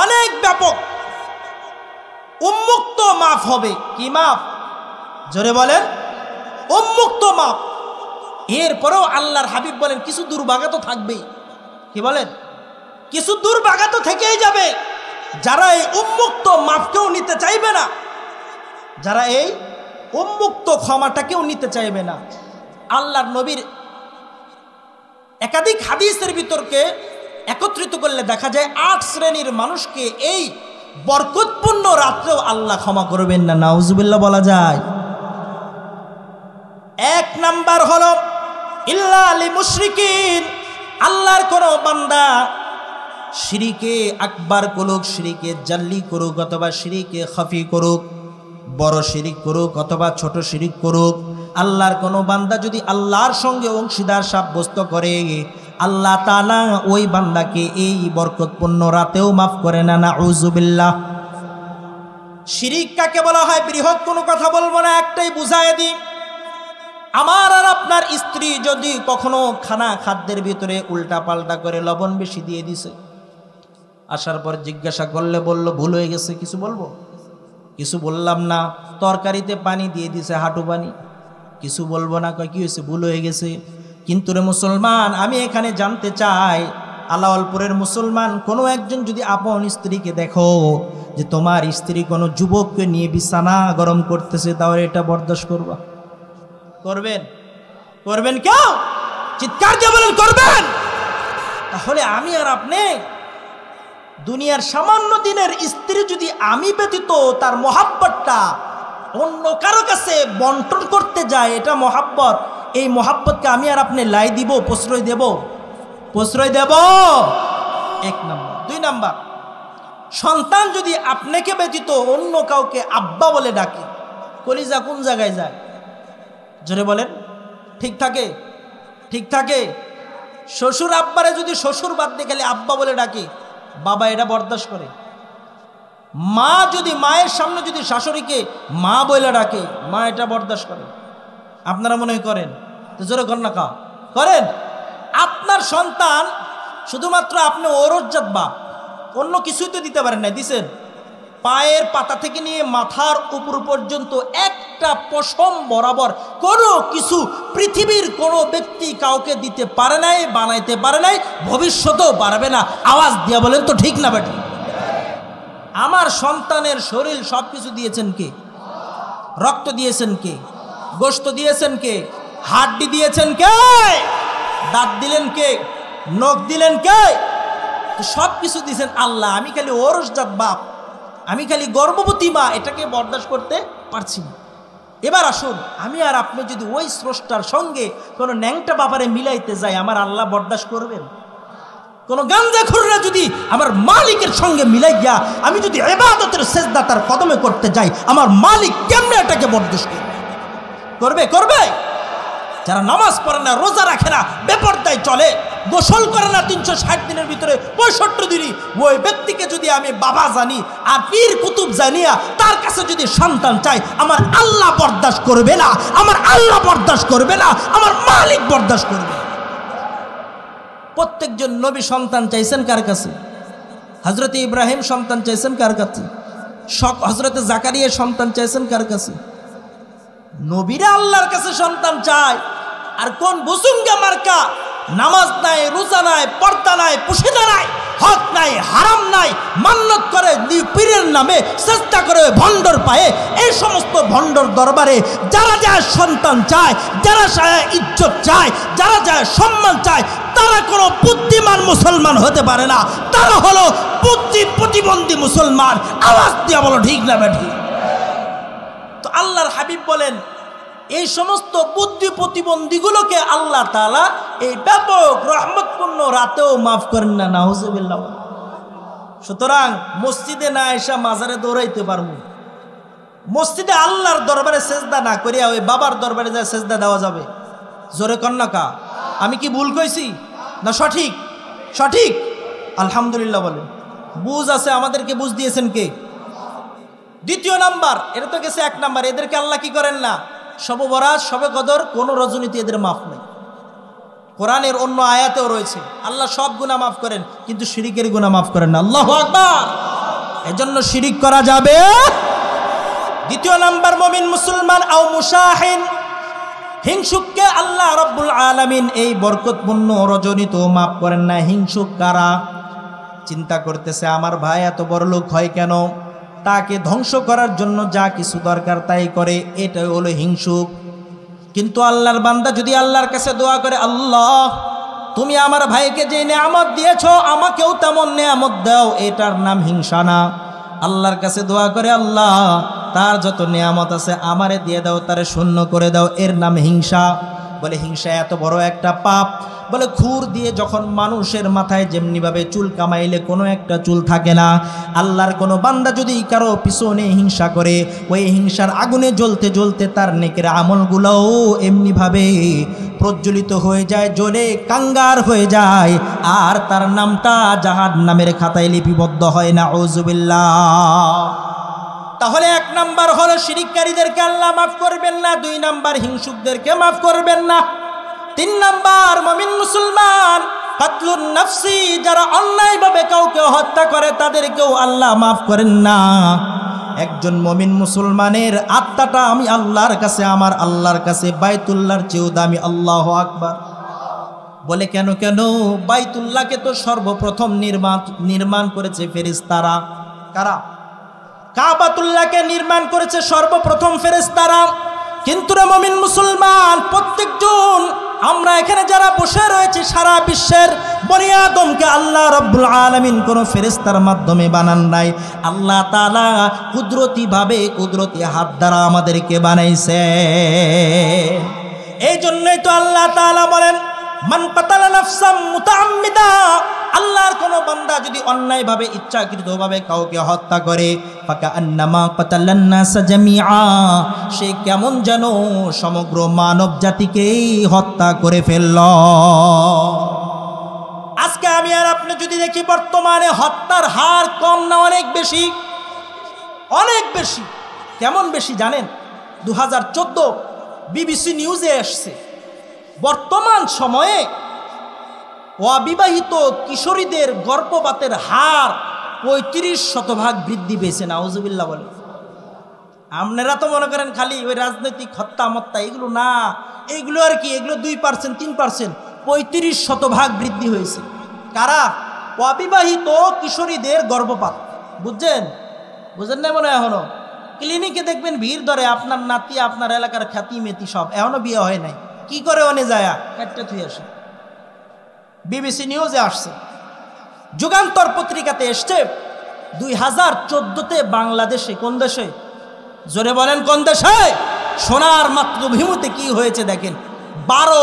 অনেক ব্যাপক। উন্মুক্ত মাফ হবে। কি মাফ? জোরে বলেন, উন্মুক্ত মাফ। এরপরেও আল্লাহর হাবিব বলেন কিছু দুর্ভাগা তো থাকবেই। কি বলেন? কিছু দুর্ভাগা তো থেকেই যাবে, যারা এই উন্মুক্ত মাফকেও নিতে চাইবে না, যারা এই উন্মুক্ত ক্ষমাটাকেও নিতে চাইবে না। আল্লাহর নবীর একাধিক হাদিসের ভিতরকে একত্রিত করলে দেখা যায় 8 শ্রেণীর মানুষকে এই বরকতপূর্ণ রাত্রেও আল্লাহ ক্ষমা করবেন না। নাউজুবিল্লাহ বলা যায়। 1 নাম্বার হলো ইল্লা লিমুশরিকিন, আল্লাহর কোন বান্দা শিরিকে আকবার করুক, শিরিকে জাল্লি করুক অথবা শিরিকে খাফি করুক, বড় শিরিক করুক অথবা ছোট শিরিক করুক, আল্লাহর কোন বান্দা যদি আল্লাহর সঙ্গে অংশীদার সাব্যস্ত করে, আল্লাহ তাআলা ওই বান্দাকে এই বরকতপূর্ণ রাতেও মাফ করে না। নাউযুবিল্লাহ। শিরিক কাকে বলা হয়? বৃহৎ কোনো কথা বলবো না, একটাই বুঝায় দিই। আমার আর আপনার স্ত্রী যদি কখনো খাদ্যের ভিতরে উল্টা পাল্টা করে লবণ বেশি দিয়ে দিছে, আসার পর জিজ্ঞাসা করলে বলল ভুল হয়ে গেছে, কিছু বলবো? কিছু বললাম না। তরকারিতে পানি দিয়ে দিছে, হাঁটু পানি, কিছু বলবো না, কয় কি হয়েছে? ভুল হয়ে গেছে। কিন্তু রে মুসলমান, আমি এখানে জানতে চাই, আলাওয়ালপুরের মুসলমান, কোনো একজন যদি আপন স্ত্রীকে দেখো যে তোমার স্ত্রী কোনো যুবককে নিয়ে বিছানা গরম করতেছে, তাহলে এটা বরদাস্ত করবা? করবেন? করবেন? কেউ চিৎকার দিয়ে বলেন করবেন? তাহলে আমি আর আপনি দুনিয়ার সামান্য দিনের স্ত্রী যদি আমি ব্যতীত তার মহাব্বতটা অন্য কারো কাছে বন্টন করতে যায়, এটা মহাব্বত। এই মহাব্বতকে আমি আর আপনি লাই দিব, প্রশ্রয় দেব? প্রশ্রয় দেব? এক নাম্বার। দুই নাম্বার, সন্তান যদি আপনাকে ব্যতীত অন্য কাউকে আব্বা বলে ডাকে, কলিজা কোন জায়গায় যায়? জোরে বলেন। ঠিক থাকে? ঠিক থাকে? শ্বশুর আব্বারে যদি শ্বশুর বাদ দিয়ে গেলে আব্বা বলে ডাকে, বাবা এটা বরদাস্ত করে? মা যদি মায়ের সামনে যদি শাশুড়িকে মা বলে ডাকে, মা এটা বরদাস্ত করে? আপনারা মনে করেন? তো জোরে কন্যা কা করেন। আপনার সন্তান শুধুমাত্র আপনি ওরজ্জাত বাপ, অন্য কিছুই তো দিতে পারেন না, দিছেন? পায়ের পাতা থেকে নিয়ে মাথার উপর পর্যন্ত একটা পশম বরাবর কোনো কিছু পৃথিবীর কোনো ব্যক্তি কাউকে দিতে পারে নাই, বানাইতে পারে নাই, ভবিষ্যতেও পারবে না। আওয়াজ দিয়া বলেন তো ঠিক না বেটি? আমার সন্তানের শরীর সব কিছু দিয়েছেন কে? রক্ত দিয়েছেন কে? গোশত দিয়েছেন কে? হাড্ডি দিয়েছেন কে? দাঁত দিলেন কে? নখ দিলেন কে? সব কিছু দিয়েছেন আল্লাহ। আমি খালি ওরসজাত বাপ, আমি খালি গর্ভবতী মা, এটাকে বরদাস্ত করতে পারছি না। এবার আসুন, আমি আর আপনি যদি ওই স্রষ্টার সঙ্গে কোনো ন্যাংটা ব্যাপারে মিলাইতে যাই, আমার আল্লাহ বরদাস্ত করবেন? কোন গাঞ্জাখোররা যদি আমার মালিকের সঙ্গে মিলাই গিয়া আমি যদি ইবাদতের সেজদা তার কদমে করতে যাই, আমার মালিক কেমনে এটাকে বরদাস্ত করবে? করবে? যারা নামাজ পড়ে না, রোজা রাখে না, বেপরদায় চলে, গোসল করে না 360 দিনের ভিতরে 65 দিনই, ওই ব্যক্তিকে যদি আমি বাবা জানি আর পীর কুতুব জানিয়া তার কাছে যদি সন্তান চাই, আমার আল্লাহ বরদাস্ত করবে না। আমার আল্লাহ বরদাস্ত করবে না, আমার মালিক বরদাস্ত করবে। প্রত্যেকজন নবী সন্তান চাইছেন কার কাছে? হযরত ইব্রাহিম সন্তান চাইছেন কার কাছে? হযরত জাকারিয়া সন্তান চাইছেন কার কাছে? নবীরা আল্লাহর কাছে সন্তান চায়। আর কোন বুসুঙ্গা মার্কা নামাজ নাই, রোজা নাই, পর্দা নাই, পুশিদা নাই, হক নাই, হারাম নাই, মান্নত করে পীরের নামে চেষ্টা করে ভণ্ডর পায়ে, এই সমস্ত ভণ্ডর দরবারে যারা যায় সন্তান চায়, যারা যায় ইজ্জত চায়, যারা যায় সম্মান চায়, তারা কোনো বুদ্ধিমান মুসলমান হতে পারে না। তারা হলো বুদ্ধি প্রতিবন্ধী মুসলমান। আওয়াজ দিয়া বলো ঠিক না বেঠি? তো আল্লাহর হাবিব বলেন, এই সমস্ত বুদ্ধি প্রতিবন্ধীগুলোকে আল্লাহ তাআলা এই ব্যাপক রহমতপূর্ণ রাতেও মাফ করেন না। নাউজুবিল্লাহ। সুতরাং মসজিদে না এসে মাজারে দৌড়াইতে পারবো, মসজিদে আল্লাহর দরবারে সেজদা না করিয়া ওই বাবার দরবারে যা সেজদা দেওয়া যাবে? জোরে কন্যা কা? আমি কি ভুল কইছি না সঠিক? সঠিক। আলহামদুলিল্লাহ বলেন। বুঝ আছে, আমাদেরকে বুঝ দিয়েছেন কে? দ্বিতীয় নাম্বার, এটা তো গেছে এক নাম্বার। এদেরকে আল্লাহ কি করেন না? শবে বরাত, শবে কদর, কোনো রজনীতে এদের মাফ নেই। কোরআনের অন্য আয়াতেও রয়েছে আল্লাহ সব গুনাহ মাফ করেন, কিন্তু শিরিকের গুনাহ মাফ করেন না। আল্লাহু আকবার। এজন্য শিরিক করা যাবে। দ্বিতীয় নাম্বার, মুমিন মুসলমান আও মুশাহিন, হিংসুককে আল্লাহ রাব্বুল আলামিন এই বরকতপূর্ণ রজনীতেও মাফ করেন না। হিংসুক কারা? চিন্তা করতেছে আমার ভাই এত বড় লোক হয় কেন, তাকে ধ্বংস করার জন্য যা কিছু দরকার তাই করে, এটাই হলো হিংসুক। কিন্তু আল্লাহর বান্দা যদি আল্লাহর কাছে দোয়া করে, আল্লাহ তুমি আমার ভাইকে যে নেয়ামত দিয়েছো আমাকেও তেমন নেয়ামত দাও, এটার নাম হিংসা না। আল্লাহর কাছে দোয়া করে, আল্লাহ তার যত নেয়ামত আছে আমারে দিয়ে দাও, তারে শূন্য করে দাও, এর নাম হিংসা। বলে হিংসা এত বড় একটা পাপ। বলে খুর দিয়ে যখন মানুষের মাথায় যেমনিভাবে চুল কামাইলে কোনো একটা চুল থাকে না, আল্লাহর কোনো বান্দা যদি কারো পিছনে হিংসা করে, ওই হিংসার আগুনে জ্বলতে জ্বলতে তার নেকের আমলগুলোও এমনিভাবে প্রজ্বলিত হয়ে যায়, জ্বলে কাঙ্গার হয়ে যায়, আর তার নামটা জাহান্নামের খাতায় লিপিবদ্ধ হয় না। আউযুবিল্লাহ। তাহলে 1 নাম্বার হলো শিরিককারীদেরকে আল্লাহ মাফ করবেন না, 2 নাম্বার হিংসুকদেরকে মাফ করবেন না, 3 নাম্বার মুমিন মুসলমান কাতলুন নাফসি, যারা অন্যায়ভাবে কাউকে হত্যা করে তাদেরকেও আল্লাহ মাফ করেন না। একজন মুমিন মুসলমানের আত্মাটা আমি আল্লাহর কাছে, আমার আল্লাহর কাছে বাইতুল্লাহর চেয়েও দামি। আল্লাহু আকবার। বলে কেন? বাইতুল্লাহকে তো সর্বপ্রথম নির্মাণ করেছে ফেরেশতারা। কারা? কাবাতুল্লাহকে নির্মাণ করেছে সর্বপ্রথম ফেরেশতারা। কিন্তু রে মুমিন মুসলমান, প্রত্যেকজন আমরা এখানে যারা বসে রয়েছি সারা বিশ্বের বনি আদমকে আল্লাহ রাব্বুল আলামিন কোন ফেরেশতার মাধ্যমে বানান নাই। আল্লাহ তাআলা কুদরতি হাত দ্বারা আমাদেরকে বানাইছে। এই জন্যই তো আল্লাহ তাআলা বলেন মান কাতালা নাফসাম মুতাআম্মিদা, আল্লাহর কোন বান্দা যদি অন্যায়ভাবে ইচ্ছাকৃতভাবে কাউকে হত্যা করে, ফাকান্নামা কাতালান নাস জামিআ, সে কেমন যেন সমগ্র মানব জাতিকেই হত্যা করে ফেলল। আজকে আমি আর আপনি যদি দেখি বর্তমানে হত্যার হার কম না অনেক বেশি? অনেক বেশি। কেমন বেশি জানেন? 2014 বিবিসি নিউজে আসছে, বর্তমান সময়ে অবিবাহিত কিশোরীদের গর্ভপাতের হার 35% বৃদ্ধি পেয়েছে। নাউজুবিল্লাহ বলে। আপনারা তো মনে করেন খালি ওই রাজনৈতিক হত্যা এগুলো না, এগুলো আর কি, এগুলো 2% 3%, 35% বৃদ্ধি হয়েছে। কারা? অবিবাহিত কিশোরীদের গর্ভপাত। বুঝছেন না মনে হয়? এখনো ক্লিনিকে দেখবেন ভিড় ধরে, আপনার নাতি, আপনার এলাকার খ্যাতি মেতি সব এখনো বিয়ে হয় নাই, কি করে অনে যায় কাটতে থুই আসে। বিবিসি নিউজে আসছে, যুগান্তর পত্রিকাতে এসছে 2014-তে বাংলাদেশে, কোন দেশে জোরে বলেন, কোন দেশে? সোনার মাতৃভূমিতে কি হয়েছে দেখেন, 12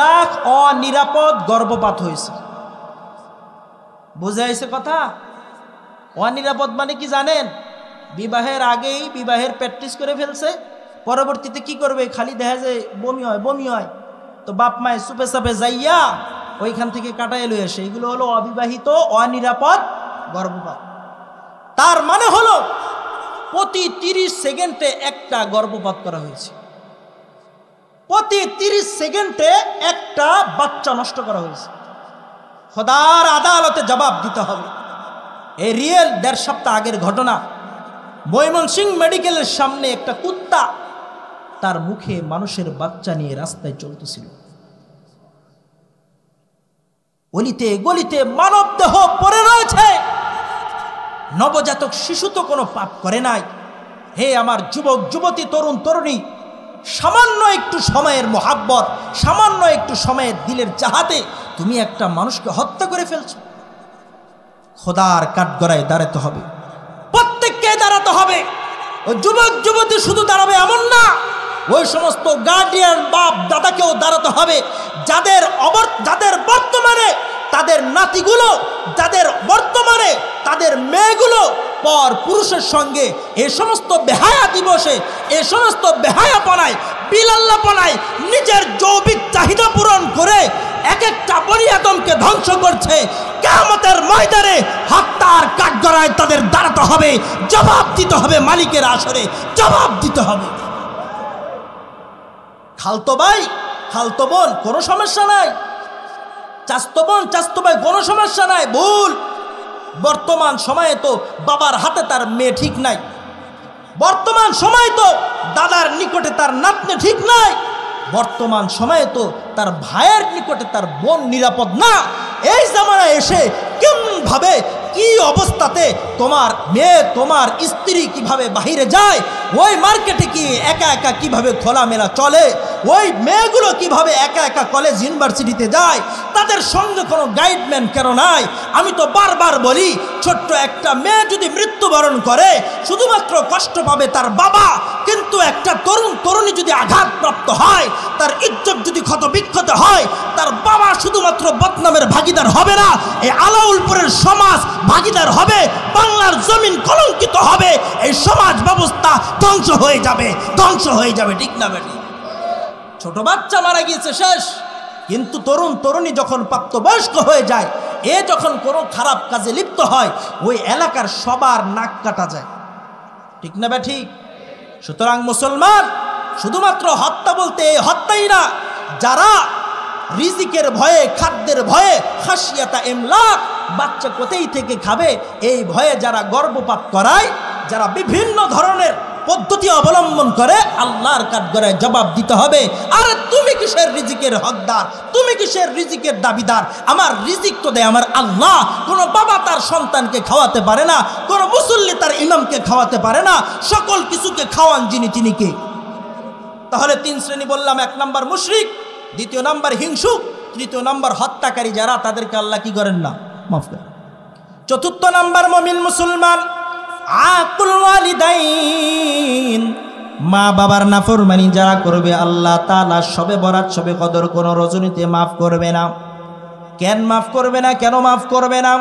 লাখ অনিরাপদ গর্ভপাত হয়েছে। বুঝা হয়েছে কথা? অনিরাপদ মানে কি জানেন? বিবাহের আগেই বিবাহের প্র্যাকটিস করে ফেলছে, পরবর্তীতে কি করবে, খালি দেখা যায় বমি হয়, তো বাপ মায়ে চুপে চাপে যাইয়া ওইখান থেকে কাটাই লই আসে। এগুলো হলো অবিবাহিত অনিরাপদ গর্ভপাত। তার মানে হলো প্রতি 30 সেকেন্ডে একটা গর্ভপাত করা হয়েছে, প্রতি 30 সেকেন্ডে একটা বাচ্চা নষ্ট করা হয়েছে। খোদার আদালতে জবাব দিতে হবে। এই রিয়েল 1.5 সপ্তাহ আগের ঘটনা। ময়মনসিংহ মেডিকেলের সামনে একটা কুত্তা তার মুখে মানুষের বাচ্চা নিয়ে রাস্তায় চলতেছিল। অলিতে গলিতে মানব দেহ পড়ে রয়েছে। নবজাতক শিশু তো কোনো পাপ করে নাই। হে আমার যুবক যুবতী, তরুণ তরুণী, সামান্য একটু সময়ের মোহাব্বত, সামান্য একটু সময়ের দিলের চাহাতে তুমি একটা মানুষকে হত্যা করে ফেলছো। খোদার কাঠগড়ায় দাঁড়াতে হবে, প্রত্যেককে দাঁড়াতে হবে। ওই যুবক যুবতী শুধু দাঁড়াবে এমন না, ওই সমস্ত গার্ডিয়ান বাপ দাদাকেও দাঁড়াতে হবে, যাদের বর্তমানে তাদের নাতিগুলো, যাদের বর্তমানে তাদের মেয়েগুলো পর পুরুষের সঙ্গে এ সমস্ত বেহায়া দিবসে, এ সমস্ত বেহায়াপনায়, বিলাল্লাপনায় নিজের যৌবিক চাহিদা পূরণ করে এক একটা বনি আদমকে ধ্বংস করছে। কিয়ামতের ময়দানে হত্যার কাঠগড়ায় তাদের দাঁড়াতে হবে, জবাব দিতে হবে, মালিকের আসরে জবাব দিতে হবে। খালতো ভাই খালতো বোন কোনো সমস্যা নাই, চাচতো বোন চাচতো ভাই কোনো সমস্যা নাই, ভুল। বর্তমান সময়ে তো বাবার হাতে তার মেয়ে ঠিক নাই, বর্তমান সময়ে তো দাদার নিকটে তার নাতনি ঠিক নাই, বর্তমান সময়ে তো তার ভাইয়ের নিকটে তার বোন নিরাপদ না। এই জামানায় এসে কেমন ভাবে কি অবস্থা অবস্থাতে তোমার মেয়ে তোমার স্ত্রী কিভাবে বাহিরে যায়, ওই মার্কেটে কি একা একা কিভাবে খোলামেলা চলে, ওই মেয়েগুলো কিভাবে একা একা কলেজ ইউনিভার্সিটিতে যায়, তাদের সঙ্গে কোনো গাইডম্যান কেন নাই? আমি তো বারবার বলি, ছোট্ট একটা মেয়ে যদি মৃত্যুবরণ করে শুধুমাত্র কষ্ট পাবে তার বাবা, কিন্তু একটা তরুণী যদি আঘাতপ্রাপ্ত হয়, তার ইজ্জত যদি ক্ষতবিক্ষত হয়, তার বাবা শুধুমাত্র বদনামের ভাগীদার হবে না, এই আলাউলপুরের সমাজ ভাগীদার হবে, বাংলার জমিন কলঙ্কিত হবে, এই সমাজ ব্যবস্থা ধ্বংস হয়ে যাবে। ঠিক না বেটি? ছোট বাচ্চা মারা গিয়েছে শেষ, কিন্তু তরুণী যখন প্রাপ্তবয়স্ক হয়ে যায়, এ যখন কোনো খারাপ কাজে লিপ্ত হয়, ওই এলাকার সবার নাক কাটা যায়। ঠিক না বেটি? সুতরাং মুসলমান শুধুমাত্র হত্যা বলতে হত্যাই না, যারা রিজিকের ভয়ে, খাদ্যের ভয়ে, খাসিয়াতা ইমলাক, বাচ্চা কোথায় থেকে খাবে এই ভয়ে যারা গর্ভপাত করায়, যারা বিভিন্ন ধরনের পদ্ধতি অবলম্বন করে, আল্লাহর কাঠগড়ায় জবাব দিতে হবে। আরে তুমি কিসের রিজিকের হকদার? তুমি কিসের রিজিকের দাবিদার? আমার রিজিক তো দেয় আমার আল্লাহ। কোনো বাবা তার সন্তানকে খাওয়াতে পারে না, কোনো মুসল্লি তার ইমামকে খাওয়াতে পারে না, সকল কিছুকে খাওয়ান যিনি কে? তাহলে 3 শ্রেণী বললাম। 1 নাম্বার মুশরিক, 2 নাম্বার হিংসুক, 3 নাম্বার হত্যাকারী, যারা তাদেরকে আল্লাহ কি করেন না, মাফ করেন। 4 নাম্বার মুমিন মুসলমান, আকুল ওয়ালিদাইন, মা বাবার নাফরমানি যারা করবে, আল্লাহ তাআলা সবে বরাত, সবে কদর, কোনো রজনীতে মাফ করবে না। কেন মাফ করবে না? কেন মাফ করবে না?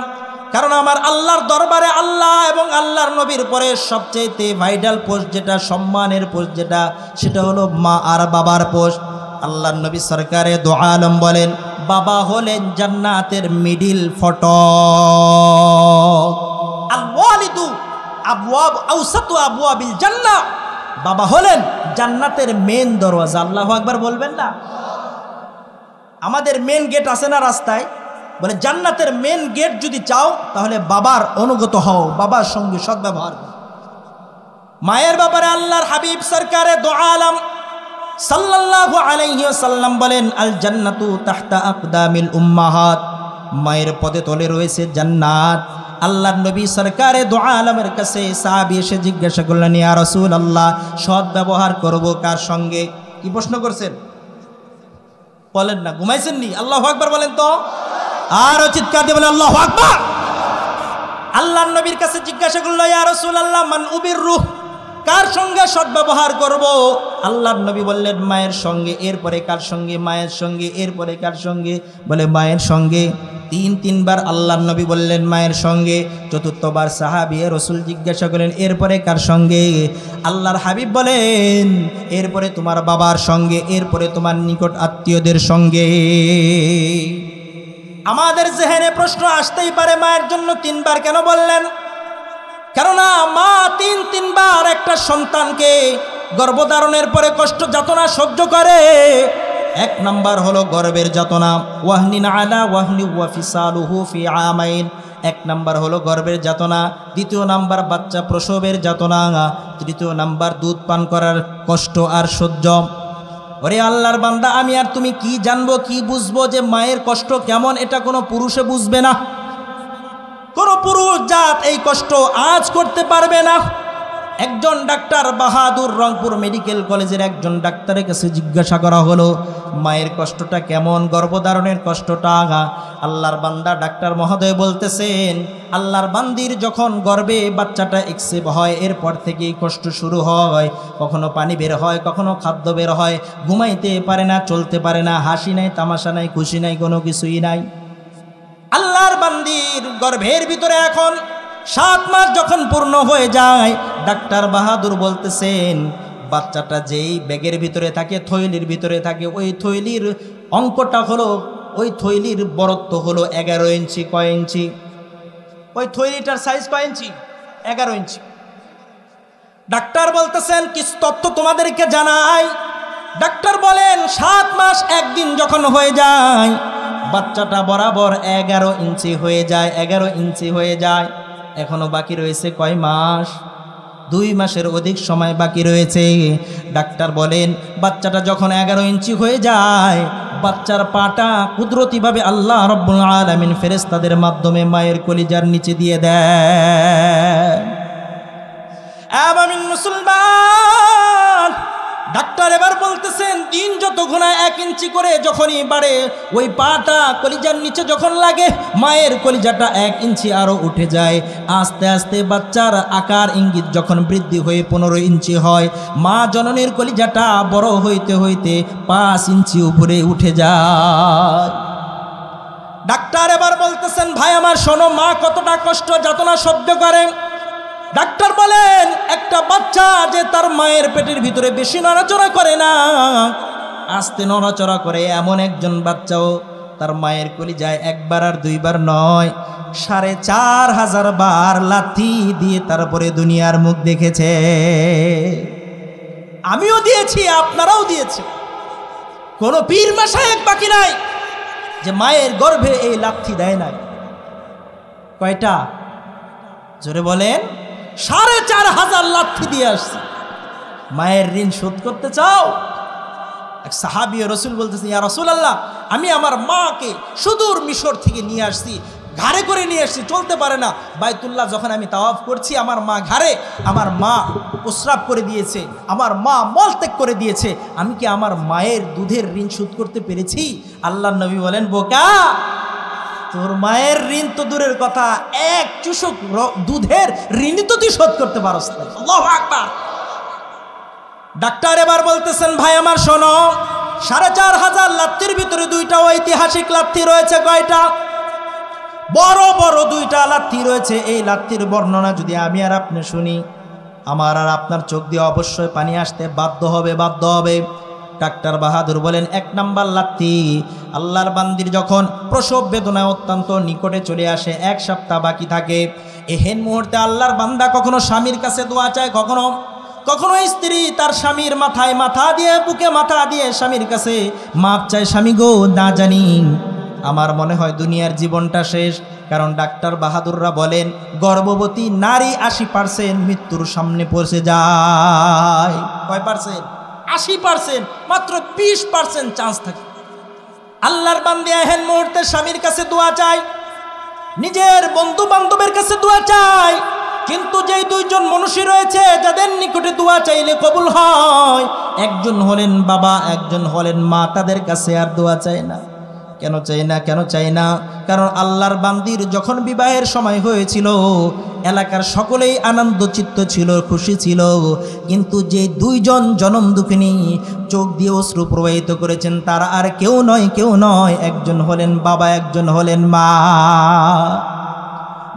কারণ আমার আল্লাহর দরবারে আল্লাহ এবং আল্লাহর নবীর পরে সবচেয়ে ভাইটাল পোস্ট যেটা, সম্মানের পোস্ট যেটা, সেটা হলো মা আর বাবার পোস্ট। আল্লাহর নবী সরকারে দো আলম বলেন, বাবা হলেন জান্নাতের মিডিল ফটক। আল ওয়ালিদু আবওয়াব আওসাতু আবওয়াবিল জান্নাহ, বাবা হলেন জান্নাতের মেন দরওয়াজা। আল্লাহু আকবার বলবেন না? আমাদের মেন গেট আছে না রাস্তায়, বলে জান্নাতের মেন গেট যদি চাও তাহলে বাবার অনুগত হও, বাবার সঙ্গে সদ্ব্যবহার করো। মায়ের ব্যাপারে আল্লাহর হাবিব সরকারে দো আলম সাল্লাল্লাহু আলাইহি ওয়াসাল্লাম বলেন, আল জান্নাতু তাহতা আকদামিল উম্মাহাত, মায়ের পদে তলে রয়েছে জান্নাত। আল্লাহর নবী সরকারে দো আলমের কাছে সাহাবী এসে জিজ্ঞাসা করলেন, ইয়া রাসূলুল্লাহ, সৎ ব্যবহার করব কার সঙ্গে? কি প্রশ্ন করছেন? বলেন না, ঘুমাইছেন নি? আল্লাহু আকবার বলেন তো, আরো চিৎকার দিয়ে বলেন আল্লাহু আকবার। আল্লাহর নবীর কাছে জিজ্ঞাসা করলো, ইয়া রাসূলুল্লাহ, মান উবিররুহ, কার সঙ্গে সদ্ব্যবহার করব? আল্লাহর নবী বললেন, মায়ের সঙ্গে। এরপরে কার সঙ্গে? মায়ের সঙ্গে। এরপরে কার সঙ্গে? বলে মায়ের সঙ্গে। 3বার আল্লাহর নবী বললেন মায়ের সঙ্গে। 4বার সাহাবী রাসূল জিজ্ঞাসা করলেন, এরপরে কার সঙ্গে? আল্লাহর হাবিব বলেন, এরপরে তোমার বাবার সঙ্গে, এরপরে তোমার নিকট আত্মীয়দের সঙ্গে। আমাদের জেহেনে প্রশ্ন আসতেই পারে, মায়ের জন্য 3বার কেন বললেন? কেননা মা 3বার একটা সন্তানকে গর্ভধারণের পরে কষ্ট যাতনা সহ্য করে। 1 নাম্বার হলো গর্ভের যাতনা, ওয়াহনিন আলা ওয়াহনি ওয়া ফিসালুহু ফি আমাইন। 1 নাম্বার হলো গর্ভের যাতনা, 2 নাম্বার বাচ্চা প্রসবের যাতনা, 3 নাম্বার দুধ পান করার কষ্ট আর সহ্য। ওরে আল্লাহর বান্দা, আমি আর তুমি কি জানবো, কি বুঝবো যে মায়ের কষ্ট কেমন? এটা কোনো পুরুষে বুঝবে না, কোনো পুরুষ জাত এই কষ্ট আজ করতে পারবে না। একজন ডাক্তার বাহাদুর, রংপুর মেডিকেল কলেজের একজন ডাক্তারের কাছে জিজ্ঞাসা করা হলো, মায়ের কষ্টটা কেমন, গর্ভধারণের কষ্টটা? আল্লাহর বান্দা ডাক্তার মহোদয় বলতেছেন, আল্লাহর বান্দির যখন গর্ভে বাচ্চাটা এক্সেপ হয়, এরপর থেকেই কষ্ট শুরু হয়। কখনো পানি বের হয়, কখনো খাদ্য বের হয়, ঘুমাইতে পারে না, চলতে পারে না, হাসি নাই, তামাশা নাই, খুশি নাই, কোনো কিছুই নাই। আল্লাহর বান্দির গর্ভের ভিতরে এখন 7 মাস যখন পূর্ণ হয়ে যায়, ডাক্তার বাহাদুর বলতেছেন, বাচ্চাটা যেই ব্যাগের ভিতরে থাকে, থৈলির ভিতরে থাকে, ওই থৈলির অঙ্কটা হলো, ওই থৈলির বরত্ব হলো 11 ইঞ্চি। কয় ইঞ্চি? ওই থৈলিটার সাইজ কয় ইঞ্চি? 11 ইঞ্চি। ডাক্তার বলতেছেন, কিছু তথ্য তোমাদেরকে জানাই। ডাক্তার বলেন, 7 মাস 1 দিন যখন হয়ে যায়, বাচ্চাটা বরাবর 11 ইঞ্চি হয়ে যায়। 11 ইঞ্চি হয়ে যায়। এখনো বাকি রয়েছে কয় মাস? 2 মাসের অধিক সময় বাকি রয়েছে। ডাক্তার বলেন বাচ্চাটা যখন 11 ইঞ্চি হয়ে যায়, বাচ্চার পাটা কুদরতিভাবে আল্লাহ রাব্বুল আলামিন ফেরেশতাদের মাধ্যমে মায়ের কলিজার নিচে দিয়ে দেন। আমিন মুসলমান। ডাক্তার এবার বলতেছেন দিন যত ঘনায় 1 ইঞ্চি করে যখনই বাড়ে, ওই পাটা কলিজার নিচে যখন লাগে মায়ের কলিজাটা 1 ইঞ্চি আরো উঠে যায়। আস্তে আস্তে বাচ্চার আকার ইঙ্গিত যখন বৃদ্ধি হয়ে 15 ইঞ্চি হয়, মা জননীর কলিজাটা বড় হইতে হইতে 5 ইঞ্চি উপরে উঠে যায়। ডাক্তার এবার বলতেছেন ভাই আমার শোনো, মা কতটা কষ্ট যাতনা সহ্য করে। ডাক্তার বলেন একটা বাচ্চা যে তার মায়ের পেটের ভিতরে বেশি নড়াচড়া করে না, আস্তে নড়াচড়া করে, এমন একজন বাচ্চাও তার মায়ের কলিজায় 1 বার আর 2 বার নয় 4500 বার লাথি দিয়ে তারপরে দুনিয়ার মুখ দেখেছে। আমিও দিয়েছি, আপনারাও দিয়েছে। কোনো পীর মাশায়েখ বাকি নাই যে মায়ের গর্ভে এই লাথি দেয় নাই। কয়টা? জোরে বলেন। 4500 লাথি দিয়ে আসছি। মায়ের ঋণ শোধ করতে চাও? এক সাহাবী রাসূল বলতেছেন, ইয়া রাসূলুল্লাহ, আমি আমার মাকে সুদূর মিশর থেকে নিয়ে আসছি, ঘাড়ে করে নিয়ে আসছি, চলতে পারে না। বাইতুল্লাহ যখন আমি তাওয়াফ করছি, আমার মা ঘাড়ে, আমার মা প্রস্রাব করে দিয়েছে, আমার মা মলত্যাগ করে দিয়েছে, আমি কি আমার মায়ের দুধের ঋণ শোধ করতে পেরেছি? আল্লাহর নবী বলেন, বোকা, তোর মায়ের ঋণ তো দূরের কথা, 1 চুষক দুধের ঋণই তো তুই শোধ করতে পারস না। আল্লাহু আকবার। ডাক্তার এবার বলতেছেন ভাই আমার শোনো, 4500 লাথির ভিতরে 2টা ঐতিহাসিক লাথি রয়েছে। কয়টা? বড় বড় 2টা লাথি রয়েছে। এই লাথির বর্ণনা যদি আমি আর আপনি শুনি, আমার আর আপনার চোখ দিয়ে অবশ্যই পানি আসতে বাধ্য হবে। ডাক্তার বাহাদুর বলেন 1 নাম্বার লাথি, আল্লাহর বান্দির যখন প্রসব বেদনা অত্যন্ত নিকটে চলে আসে, 1 সপ্তাহ বাকি থাকে, এহেন মুহূর্তে আল্লাহর বান্দা কখনো স্বামীর কাছে দোয়া চায়, কখনো স্ত্রী তার স্বামীর মাথায় মাথা দিয়ে, বুকে মাথা দিয়ে স্বামীর কাছে মাপ চায়, স্বামী গো, না জানি আমার মনে হয় দুনিয়ার জীবনটা শেষ। কারণ ডাক্তার বাহাদুররা বলেন গর্ভবতী নারী 80% মৃত্যুর সামনে পৌঁছে যায়। কয় পার্সেন্ট? 80%। মাত্র 20% চান্স থাকে। আল্লাহর বান্দা এহেন মুহূর্তে স্বামীর কাছে দোয়া চায়, নিজের বন্ধু বান্ধবের কাছে দোয়া চায়, কিন্তু যেই 2 জন মনুষ্য রয়েছে যাদের নিকটে দোয়া চাইলে কবুল হয়, একজন হলেন বাবা, একজন হলেন মা, তাদের কাছে আর দোয়া চায় না। কেন চাই না? কারণ আল্লাহর বান্দির যখন বিবাহের সময় হয়েছিল, এলাকার সকলেই আনন্দ চিত্ত ছিল, খুশি ছিল, কিন্তু যে 2 জন জনম দুঃখিনী চোখ দিয়ে অশ্রু প্রবাহিত করেছেন, তারা আর কেউ নয়, একজন হলেন বাবা, একজন হলেন মা।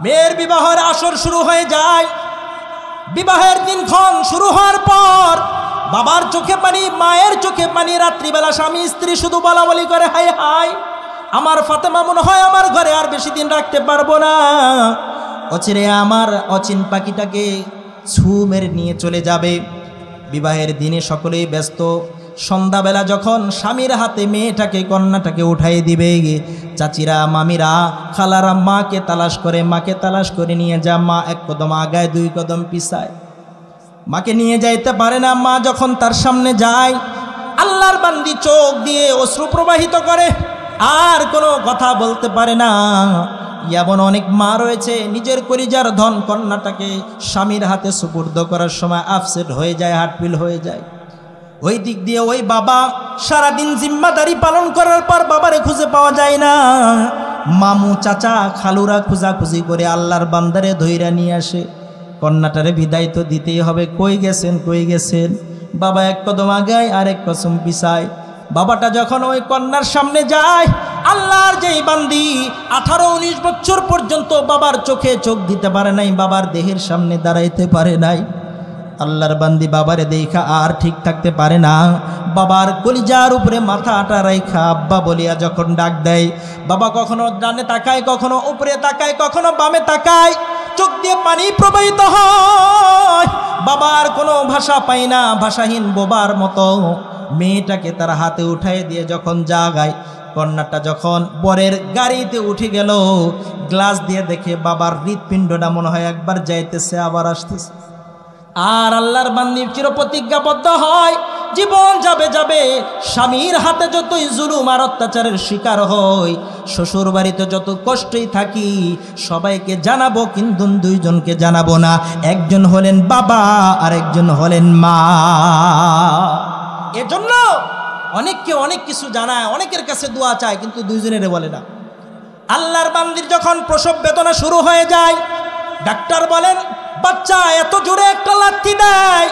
মেয়ের বিবাহের আসর শুরু হয়ে যায়। বিবাহের দিনক্ষণ শুরু হওয়ার পর বাবার চোখে পানি, মায়ের চোখে পানি। রাত্রিবেলা স্বামী স্ত্রী শুধু বলাবলি করে, হাই হাই, আমার ফাতেমা মনে হয় আমার ঘরে আর বেশি দিন রাখতে পারবো না, অচিরে আমার অচিন পাখিটাকে ছু মেরে নিয়ে চলে যাবে। বিবাহের দিনে সকলেই ব্যস্ত। সন্ধ্যাবেলা যখন স্বামীর হাতে মেয়েটাকে, কন্যাটাকে উঠাই দিবে, চাচিরা, মামিরা, খালারা মাকে তালাশ করে নিয়ে যা। মা 1 কদম আগায়, 2 কদম পিছায়, মাকে নিয়ে যাইতে পারে না। মা যখন তার সামনে যায়, আল্লাহর বান্দি চোখ দিয়ে অশ্রু প্রবাহিত করে, আর কোনো কথা বলতে পারে না। এমন অনেক মা রয়েছে নিজের কলিজার ধন কন্যাটাকে স্বামীর হাতে সুপুর্দ করার সময় আপসেট হয়ে যায়, হার্টফেল হয়ে যায়। ওই দিক দিয়ে ওই বাবা সারাদিন জিম্মাদারি পালন করার পর বাবারে খুঁজে পাওয়া যায় না। মামু, চাচা, খালুরা খোঁজাখুঁজি করে আল্লাহর বান্দারে ধইরা নিয়ে আসে। কন্যাটারে বিদায় তো দিতেই হবে। কই গেছেন? বাবা 1 কদম আগায় আর 1 কদম পিছায়। বাবাটা যখন ওই কন্যার সামনে যায়, আল্লাহর যেই বান্দি 18-19 বছর পর্যন্ত বাবার চোখে চোখ দিতে পারে নাই, বাবার দেহের সামনে দাঁড়াইতে পারে নাই, আল্লাহর বান্দি বাবারে দেখা আর ঠিক থাকতে পারে না। বাবার কলিজার উপরে মাথাটা রাইখা আব্বা বলিয়া যখন ডাক দেয়, বাবা কখনো ডানে তাকায়, কখনো উপরে তাকায়, কখনো বামে তাকায়, চোখ দিয়ে পানি প্রবাহিত হয়। বাবার কোনো ভাষা পায় না, ভাষাহীন বোবার মতো মেয়েটাকে তার হাতে উঠাই দিয়ে যখন জাগায়, কন্যাটা যখন বরের গাড়িতে উঠে গেল, গ্লাস দিয়ে দেখে বাবার হৃৎপিণ্ডটা মনে হয় একবার যাইতেছে আবার আসতেছে। আর আল্লাহর বান্দী চিরপ্রতিজ্ঞাবদ্ধ হয়, জীবন যাবে যাবে স্বামীর হাতে যতই জুলুম আর অত্যাচারের শিকার হই, শ্বশুর বাড়িতে যত কষ্টই থাকি, সবাইকে জানাবো, কিন্তু দুইজনকে জানাবো না। একজন হলেন বাবা আর একজন হলেন মা। এজন্য অনেককে অনেক কিছু জানায়, অনেকের কাছে দোয়া চায়, কিন্তু দুইজনের বলে না। আল্লাহর বান্দির যখন প্রসব বেদনা শুরু হয়ে যায়, ডাক্তার বলেন বাচ্চা এত জোরে একটা লাথি দেয়,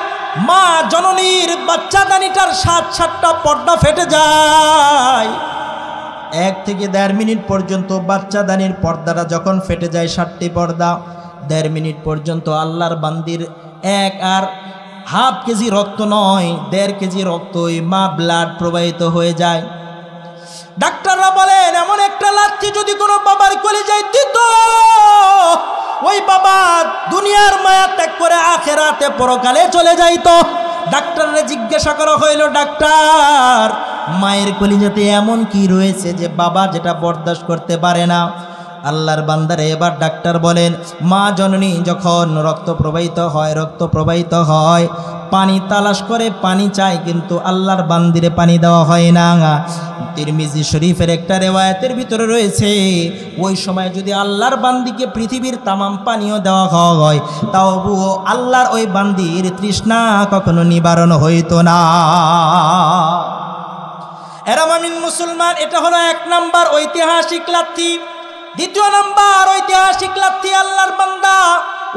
মা জননীর বাচ্চাদানিটার 7-7টা পর্দা ফেটে যায়। 1 থেকে 1.5 মিনিট পর্যন্ত বাচ্চাদানির পর্দাটা যখন ফেটে যায়, 7টি পর্দা, 1.5 মিনিট পর্যন্ত আল্লাহর বান্দির 1.5 কেজি রক্ত নয়, 1.5 কেজি রক্তই মা ব্লাড প্রবাহিত হয়ে যায়। ডাক্তাররা বলেন এমন একটা লাথি যদি কোনো বাবার কলিজায় দিত, ওই বাবা দুনিয়ার মায়া ত্যাগ করে আখেরাতে পরকালে চলে যাইতো। ডাক্তাররা জিজ্ঞাসা করা হইল, ডাক্তার মায়ের কলিজাতে এমন কি রয়েছে যে বাবা যেটা বরদাস্ত করতে পারে না? আল্লাহর বান্দারে এবার ডাক্তার বলেন, মা জননী যখন রক্ত প্রবাহিত হয়, পানি তালাশ করে পানি চায়, কিন্তু আল্লাহর বান্দিরে পানি দেওয়া হয় না। তিরমিজি শরীফের একটা রিওয়ায়াতের ভিতরে রয়েছে, ওই সময় যদি আল্লাহর বান্দিকে পৃথিবীর তামাম পানীয় দেওয়া হয়, তবুও আল্লাহর ওই বান্দির তৃষ্ণা কখনো নিবারণ হইতো না। এরামামিন মুসলমান, এটা হলো 1 নাম্বার ঐতিহাসিক লাথি। 2 নাম্বার ঐতিহাসিক লাথি, আল্লাহর বান্দা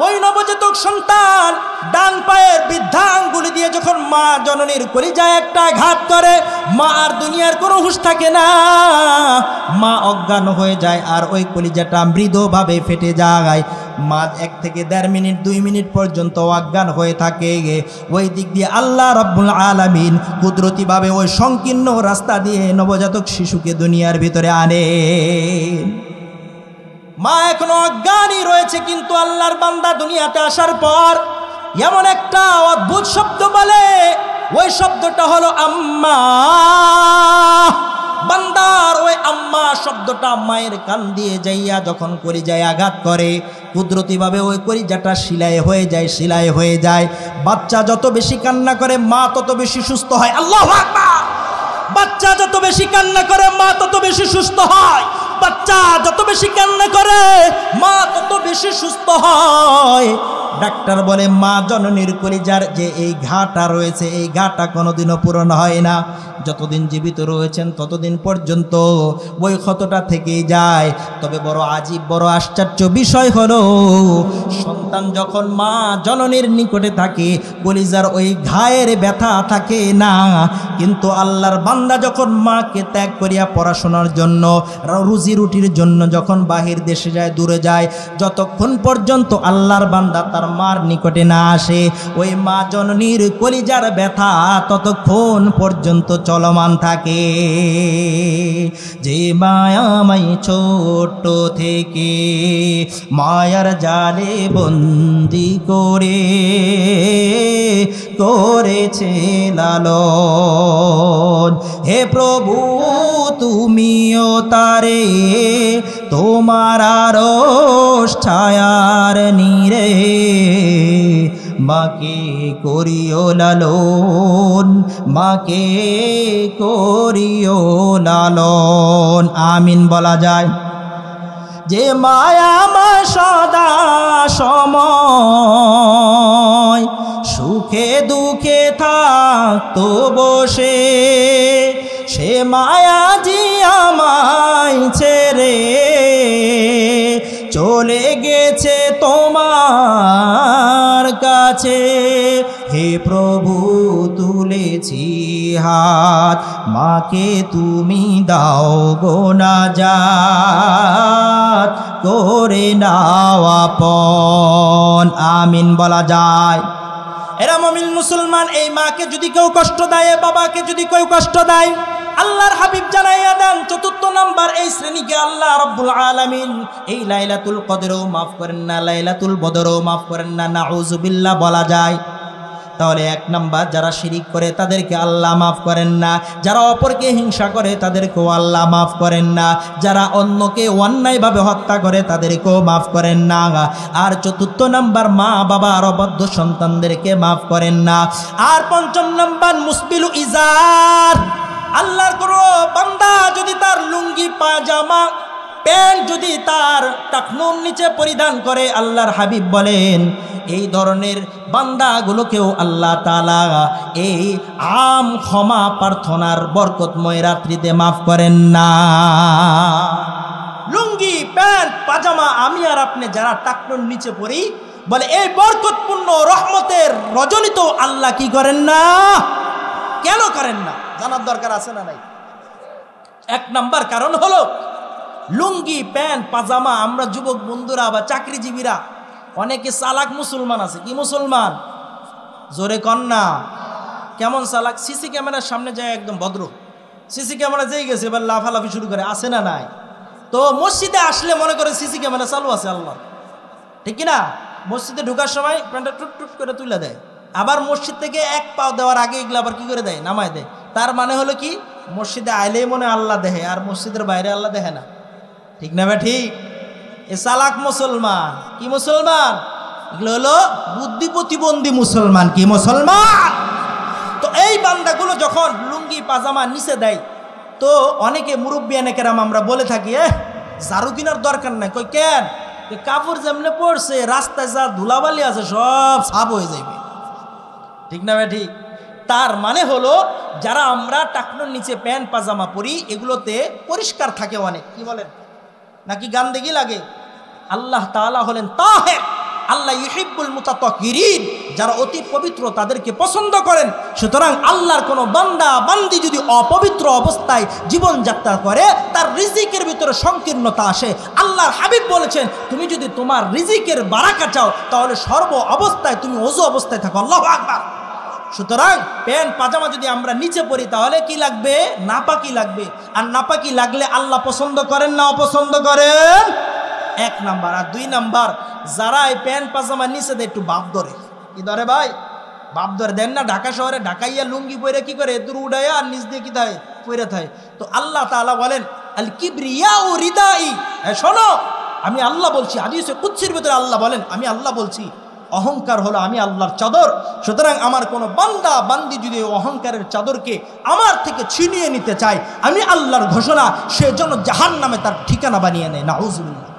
ওই নবজাতক সন্তান ডান পায়ের বৃদ্ধা আঙ্গুলি দিয়ে যখন মা জননীর কলিজায় একটা আঘাত করে, মা আর দুনিয়ার কোনো হুঁশ থাকে না, মা অজ্ঞান হয়ে যায়, আর ওই কলিজাটা মৃদুভাবে ফেটে যায়। মা 1 থেকে 1.5 মিনিট 2 মিনিট পর্যন্ত অজ্ঞান হয়ে থাকে। ওই দিক দিয়ে আল্লাহ রাব্বুল আলামিন কুদরতিভাবে ওই সংকীর্ণ রাস্তা দিয়ে নবজাতক শিশুকে দুনিয়ার ভিতরে আনে। মা এখনো অজ্ঞানী রয়েছে, কিন্তু আল্লাহর বান্দা দুনিয়াতে আসার পর এমন একটা অদ্ভুত শব্দ বলে, ওই শব্দটা হলো আম্মা। বান্দার ওই আম্মা শব্দটা মায়ের কান দিয়ে যাইয়া যখন কলিজায় আঘাত করে, কুদরতিভাবে ওই কলিজাটা শিলায় হয়ে যায়। বাচ্চা যত বেশি কান্না করে, মা তত বেশি সুস্থ হয়। আল্লাহু আকবার। বাচ্চা যত বেশি কান্না করে, মা তত বেশি সুস্থ হয়। বাচ্চা যত বেশি কান্না করে, মা তত বেশি সুস্থ হয়। ডাক্তার বলে মা জননীর কলিজার যে এই ঘাটা রয়েছে, এই ঘাটা কোনোদিনও পূরণ হয় না। যতদিন জীবিত রয়েছেন ততদিন পর্যন্ত ওই ক্ষতটা থেকেই যায়। তবে বড় আজীব, বড় আশ্চর্য বিষয় হলো, সন্তান যখন মা জননীর নিকটে থাকে, কলিজার ওই ঘায়ের ব্যথা থাকে না। কিন্তু আল্লাহর বান্দা যখন মাকে ত্যাগ করিয়া পড়াশোনার জন্য, রুজি রুটির জন্য যখন বাহির দেশে যায়, দূরে যায়, যতক্ষণ পর্যন্ত আল্লাহর বান্দা তার মার নিকটে না আসে, ওই মা জননীর কলিজার ব্যথা ততক্ষণ পর্যন্ত চলমান থাকে। যে মায়াময় ছোট থেকে মায়ার জালে বন্দি করেছে লালন, হে প্রভু তুমিও তারে তোমার আরশ ছায়ার নীরে মাকে করিও লালন, মাকে করিও লালন। আমিন বলা যায়। যে মায়াময় সদা সময় সুখে দুঃখে থাকতো বসে, সে মায়াজি আমায় ছেড়ে চলে গেছে তোমার কাছে। হে প্রভু তুলেছি হাত, মাকে তুমি দাও গো নাজাত, করে নাও আপন। আমিন বলা যায়। এরা মুমিন মুসলমান, এই মাকে যদি কেউ কষ্ট দেয়, বাবাকে যদি কেউ কষ্ট দেয়, আল্লাহর হাবিব জানাইয়া দেন 4 নাম্বার এই শ্রেণীকে আল্লাহ রাব্বুল আলামিন এই লাইলাতুল কদরও মাফ করেন না, লাইলাতুল বদরও মাফ করেন না। নাউজুবিল্লাহ বলা যায়। তাহলে 1 নাম্বার যারা শিরিক করে তাদেরকে আল্লাহ মাফ করেন না, যারা অপরকে হিংসা করে তাদেরকেও আল্লাহ মাফ করেন না, যারা অন্যকে অন্যায়ভাবে হত্যা করে তাদেরকেও মাফ করেন না। আর 4 নাম্বার মা বাবার অবদ্ধ সন্তানদেরকে মাফ করেন না। আর 5 নাম্বার মুসবিলু ইজার, আল্লাহর কোনো বান্দা যদি তার লুঙ্গি পাজামা প্যান্ট যদি তার টাকনুর নিচে পরিধান করে, আল্লাহর হাবিব বলেন এই ধরনের বান্দাগুলোকেও আল্লাহ তাআলা এই আম ক্ষমা প্রার্থনার বরকতময় রাত্রিতে মাফ করেন না। লুঙ্গি প্যান্ট পাজামা আমি আর আপনি যারা টাকনুর নিচে পরি, বলে এই বরকতপূর্ণ রহমতের রজনী তো আল্লাহ কি করেন না? কেন করেন না? জানার দরকার আছে না নাই? 1 নাম্বার কারণ হলো লুঙ্গি প্যান্ট পাজামা আমরা যুবক বন্ধুরা বা চাকরিজীবীরা অনেকে চালাক মুসলমান আছে। কি মুসলমান? জোরে কন্যা। কেমন চালাক? সিসি ক্যামেরার সামনে যায় একদম ভদ্র, সিসি ক্যামেরা যেই গেছে এবার লাফালাফি শুরু করে, আসে না নাই? তো মসজিদে আসলে মনে করে সিসি ক্যামেরা চালু আছে, আল্লাহ ঠিক কিনা? মসজিদে ঢোকার সময় প্যান্টটা টুট টুট করে তুলে দেয়, আবার মসজিদ থেকে 1 পাও দেওয়ার আগে এগুলো আবার কি করে দেয়? নামায় দেয়। তার মানে হলো কি, মসজিদে আইলেই মনে আল্লাহ দেখে, আর মসজিদের বাইরে আল্লাহ দেখে না। ঠিক না ভাই? ঠিক। এ চালাক মুসলমান। কি মুসলমান? এগুলো হলো বুদ্ধি প্রতিবন্ধী মুসলমান। কি মুসলমান? তো এই বান্দাগুলো যখন লুঙ্গি পাজামা নিচে দেয়, তো অনেকে মুরব্বী অনেকেরাম আমরা বলে থাকি ঝাড়ু কেনার দরকার নাই। কই কেন? কাপড় যেমনে পড়ছে রাস্তায় যা ধুলাবালি আছে সব সাফ হয়ে যাবে। ঠিক না ভাই? ঠিক। তার মানে হলো যারা আমরা টাকনুর নিচে প্যান্ট পাজামা পরি এগুলোতে পরিষ্কার থাকে অনেক। কি বলেন? নাকি গান্দেগি লাগে? আল্লাহ তাআলা হলেন তাহের, আল্লাহ ইউহিব্বুল মুতাতাহহিরিন, যারা অতি পবিত্র তাদেরকে পছন্দ করেন। সুতরাং আল্লাহর কোনো বান্দা বান্দি যদি অপবিত্র অবস্থায় জীবনযাত্রা করে, তার রিজিকের ভিতরে সংকীর্ণতা আসে। আল্লাহর হাবিব বলেছেন তুমি যদি তোমার রিজিকের বারাকা চাও তাহলে সর্ব অবস্থায় তুমি ওযু অবস্থায় থাকো। আল্লাহু আকবার। সুতরাং প্যান্ট পাজামা যদি আমরা নিচে পড়ি তাহলে কি লাগবে? নাপাকি লাগবে। আর নাপাকি লাগলে আল্লাহ পছন্দ করেন না অপছন্দ করেন? 1 নাম্বার। আর 2 নাম্বার, যারা এই প্যান্ট পাজামা নিচে দেয় একটু বাপ ধরে। কি ধরে ভাই? বাপ ধরে। দেন না ঢাকা শহরে ঢাকাইয়া লুঙ্গি পরে কি করে দূর উড়াইয়া আর নিচ দিয়ে কি থাকে পরে থাকে। তো আল্লাহ তাআলা বলেন আল কিবরিয়াউ রিদাই। শোনো, আমি আল্লাহ বলছি, হাদিসে কুদসির ভিতরে আল্লাহ বলেন আমি আল্লাহ বলছি অহংকার হলো আমি আল্লাহর চাদর। সুতরাং আমার কোনো বান্দা বান্দি যদি অহংকারের চাদরকে আমার থেকে ছিনিয়ে নিতে চায়, আমি আল্লাহর ঘোষণা, সে যেন জাহান্নামে তার ঠিকানা বানিয়ে নেয়। নাউজুবিল্লাহ।